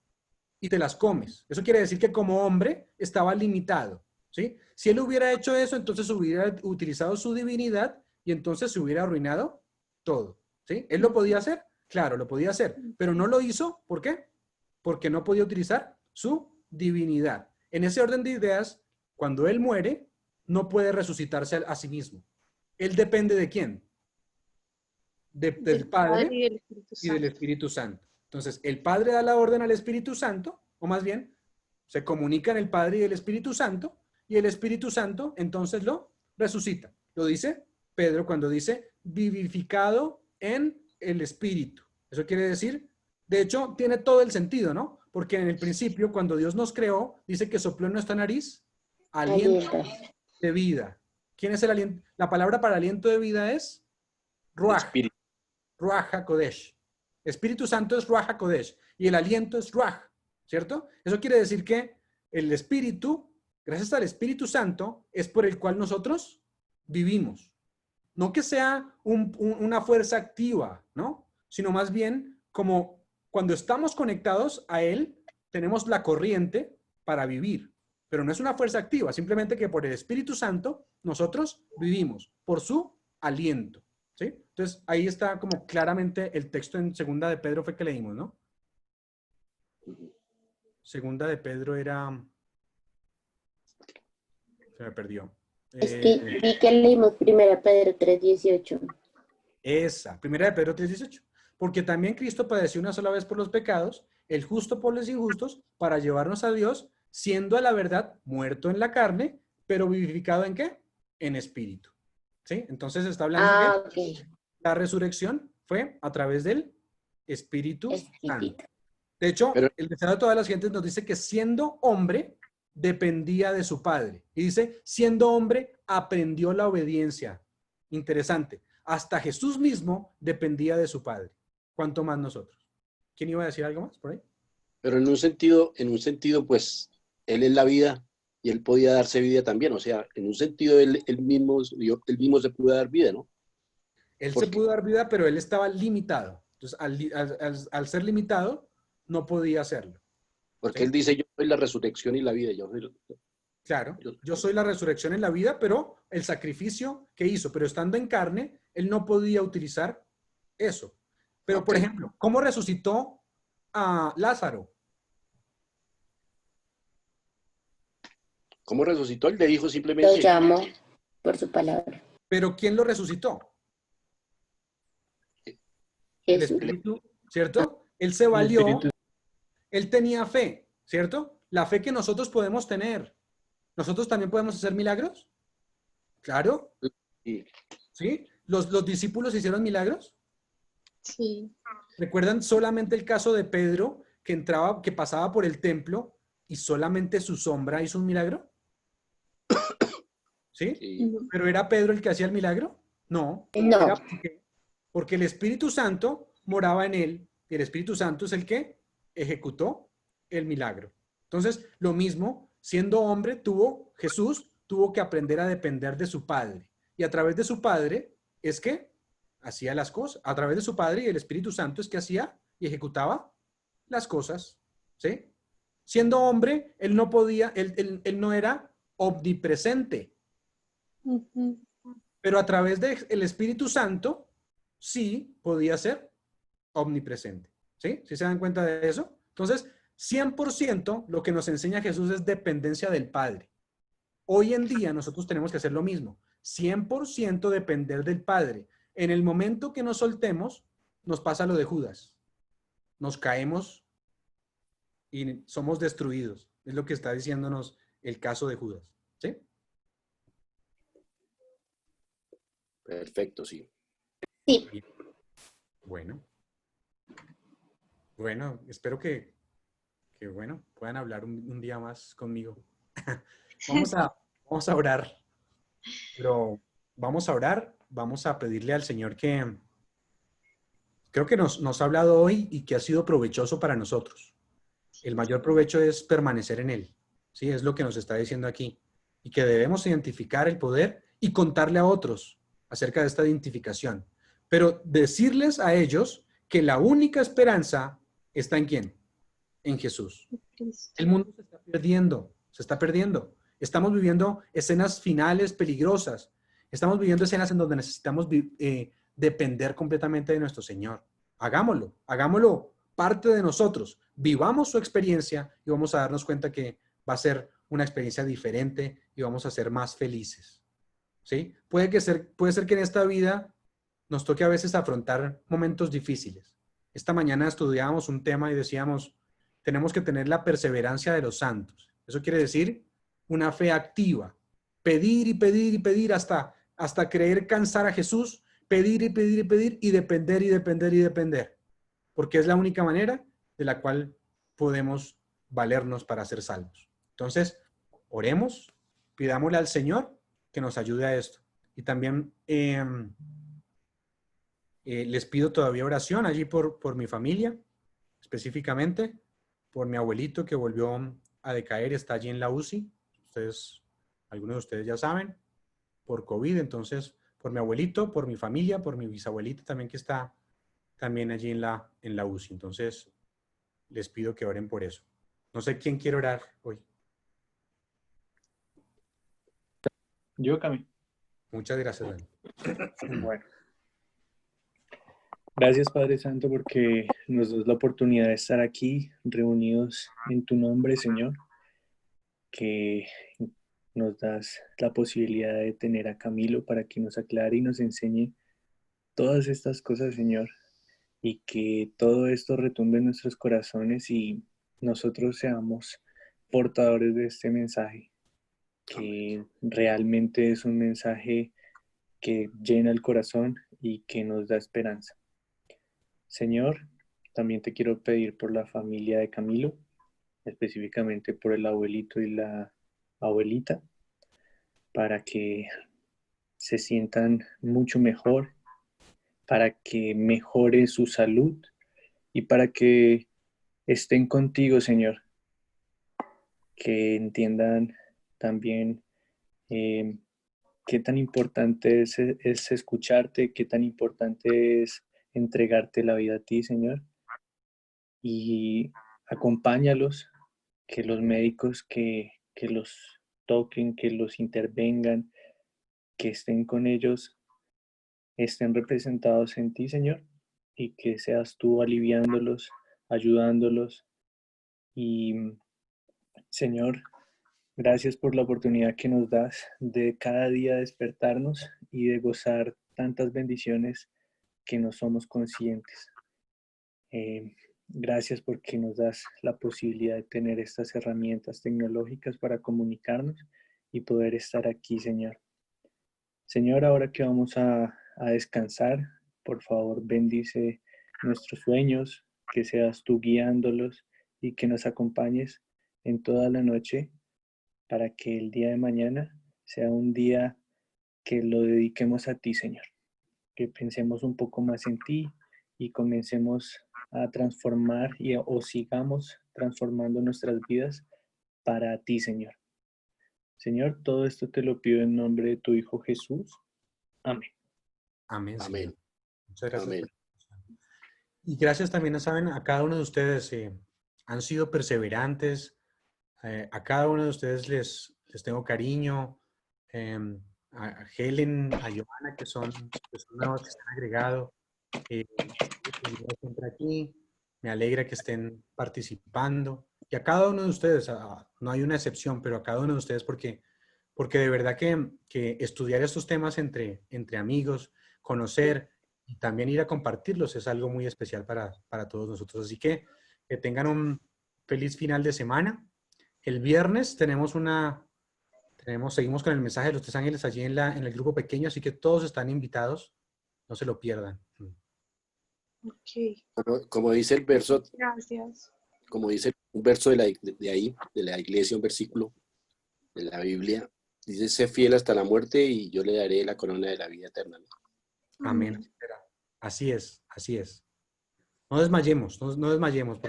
y te las comes? Eso quiere decir que como hombre estaba limitado, ¿sí? Si él hubiera hecho eso, entonces hubiera utilizado su divinidad y entonces se hubiera arruinado todo, ¿sí? ¿Él lo podía hacer? Claro, lo podía hacer, pero no lo hizo. ¿Por qué? Porque no podía utilizar su divinidad. En ese orden de ideas, cuando él muere, no puede resucitarse a sí mismo. Él depende ¿de quién? Del Padre y del Espíritu Santo. Entonces, el Padre da la orden al Espíritu Santo, o más bien, se comunican el Padre y el Espíritu Santo, y el Espíritu Santo entonces lo resucita. Lo dice Pedro cuando dice, vivificado en el Espíritu. Eso quiere decir, de hecho, tiene todo el sentido, ¿no? Porque en el principio, cuando Dios nos creó, dice que sopló en nuestra nariz aliento de vida. ¿Quién es el aliento? La palabra para aliento de vida es Ruach. Ruach HaKodesh. Espíritu Santo es Ruach HaKodesh. Y el aliento es Ruach. ¿cierto? Eso quiere decir que el Espíritu, gracias al Espíritu Santo, es por el cual nosotros vivimos. No que sea una fuerza activa, ¿no? Sino más bien como cuando estamos conectados a Él, tenemos la corriente para vivir. Pero no es una fuerza activa, simplemente que por el Espíritu Santo nosotros vivimos, por su aliento, ¿sí? Entonces, ahí está como claramente el texto en Segunda de Pedro fue que leímos, ¿no? Segunda de Pedro era... Se me perdió. Vi que leímos 1 Pedro 3:18. Esa, 1 de Pedro 3:18. Porque también Cristo padeció una sola vez por los pecados, el justo por los injustos, para llevarnos a Dios, siendo a la verdad muerto en la carne, pero vivificado ¿en qué? En espíritu. ¿Sí? Entonces está hablando de que la resurrección fue a través del Espíritu Santo. De hecho, el deseado de todas las gentes nos dice que siendo hombre, dependía de su padre. Y dice, siendo hombre, aprendió la obediencia. Interesante. Hasta Jesús mismo dependía de su padre. ¿Cuánto más nosotros? ¿Quién iba a decir algo más por ahí? Pero en un sentido, pues, él es la vida y él podía darse vida también. O sea, en un sentido, él mismo se pudo dar vida, ¿no? Él se pudo dar vida, pero él estaba limitado. Entonces, al ser limitado, no podía hacerlo. Porque él dice, yo soy la resurrección y la vida. Claro, yo soy la resurrección en la vida, pero el sacrificio que hizo, pero estando en carne, él no podía utilizar eso. Pero, por ejemplo, ¿cómo resucitó a Lázaro? ¿Cómo resucitó? Él le dijo simplemente... Lo llamó por su palabra. ¿Pero quién lo resucitó? El Espíritu, ¿cierto? Él se valió, él tenía fe, ¿cierto? La fe que nosotros podemos tener. ¿Nosotros también podemos hacer milagros? Claro. ¿Sí? ¿Los discípulos hicieron milagros? Sí. ¿Recuerdan solamente el caso de Pedro que pasaba por el templo y solamente su sombra hizo un milagro? ¿Sí? ¿Pero era Pedro el que hacía el milagro? No. No. Era porque el Espíritu Santo moraba en él y el Espíritu Santo es el que ejecutó el milagro. Entonces, lo mismo, siendo hombre, Jesús tuvo que aprender a depender de su Padre. Y a través de su Padre es que hacía las cosas. A través de su Padre y el Espíritu Santo es que hacía y ejecutaba las cosas. ¿Sí? Siendo hombre, él no podía, él no era omnipresente. Pero a través del Espíritu Santo sí podía ser omnipresente. ¿Sí? ¿Sí se dan cuenta de eso? Entonces, 100% lo que nos enseña Jesús es dependencia del Padre. Hoy en día nosotros tenemos que hacer lo mismo. 100% depender del Padre. En el momento que nos soltemos, nos pasa lo de Judas. Nos caemos y somos destruidos. Es lo que está diciéndonos el caso de Judas. ¿Sí? Perfecto, sí. Sí. Bueno. Bueno, espero que bueno, puedan hablar un día más conmigo. Vamos a orar. Pero vamos a orar, vamos a pedirle al Señor que creo que nos ha hablado hoy y que ha sido provechoso para nosotros. El mayor provecho es permanecer en Él. Sí, es lo que nos está diciendo aquí. Y que debemos identificar el poder y contarle a otros acerca de esta identificación. Pero decirles a ellos que la única esperanza está ¿en quién? En Jesús. El mundo se está perdiendo. Estamos viviendo escenas finales peligrosas. Estamos viviendo escenas en donde necesitamos depender completamente de nuestro Señor. Hagámoslo parte de nosotros. Vivamos su experiencia y vamos a darnos cuenta que va a ser una experiencia diferente y vamos a ser más felices. ¿Sí? Puede ser que en esta vida nos toque a veces afrontar momentos difíciles. Esta mañana estudiábamos un tema y decíamos, tenemos que tener la perseverancia de los santos. Eso quiere decir una fe activa. Pedir y pedir y pedir hasta creer cansar a Jesús, pedir y pedir y pedir y depender y depender y depender. Porque es la única manera de la cual podemos valernos para ser salvos. Entonces, oremos, pidámosle al Señor que nos ayude a esto. Y también les pido todavía oración allí por mi familia, específicamente, por mi abuelito que volvió a decaer, está allí en la UCI. Ustedes, algunos de ustedes ya saben, por COVID. Entonces, por mi abuelito, por mi familia, por mi bisabuelita también que está también allí en la UCI. Entonces, les pido que oren por eso. No sé quién quiere orar hoy. Yo, Cami. Muchas gracias, Dani. Bueno. Gracias, Padre Santo, porque nos das la oportunidad de estar aquí reunidos en tu nombre, Señor, que nos das la posibilidad de tener a Camilo para que nos aclare y nos enseñe todas estas cosas, Señor, y que todo esto retumbe en nuestros corazones y nosotros seamos portadores de este mensaje, que realmente es un mensaje que llena el corazón y que nos da esperanza. Señor, también te quiero pedir por la familia de Camilo, específicamente por el abuelito y la abuelita, para que se sientan mucho mejor, para que mejore su salud y para que estén contigo, Señor. Que entiendan también qué tan importante es escucharte, qué tan importante es entregarte la vida a ti, Señor. Y acompáñalos, que los médicos que los toquen, que los intervengan, que estén con ellos, estén representados en ti, Señor, y que seas tú aliviándolos, ayudándolos. Y, Señor, gracias por la oportunidad que nos das de cada día despertarnos y de gozar tantas bendiciones que no somos conscientes. Gracias porque nos das la posibilidad de tener estas herramientas tecnológicas para comunicarnos y poder estar aquí, Señor. Señor, ahora que vamos a descansar, por favor, bendice nuestros sueños, que seas tú guiándolos y que nos acompañes en toda la noche para que el día de mañana sea un día que lo dediquemos a ti, Señor. Que pensemos un poco más en ti y comencemos a transformar o sigamos transformando nuestras vidas para ti, Señor. Señor, todo esto te lo pido en nombre de tu Hijo Jesús. Amén. Amén. Amén. Señor. Muchas gracias. Amén. Y gracias también, saben, a cada uno de ustedes. Han sido perseverantes. A cada uno de ustedes les tengo cariño. A Helen, a Johanna, que son nuevos que se han agregado. Siempre aquí. Me alegra que estén participando. Y a cada uno de ustedes, no hay una excepción, pero a cada uno de ustedes porque de verdad que estudiar estos temas entre amigos, conocer y también ir a compartirlos es algo muy especial para todos nosotros. Así que tengan un feliz final de semana. El viernes seguimos con el mensaje de los 3 ángeles allí en el grupo pequeño, así que todos están invitados. No se lo pierdan. Ok, Como dice el verso, gracias. como dice un verso de la iglesia, un versículo de la Biblia, dice: sé fiel hasta la muerte y yo le daré la corona de la vida eterna. Amén. Así es, así es. No desmayemos, no desmayemos.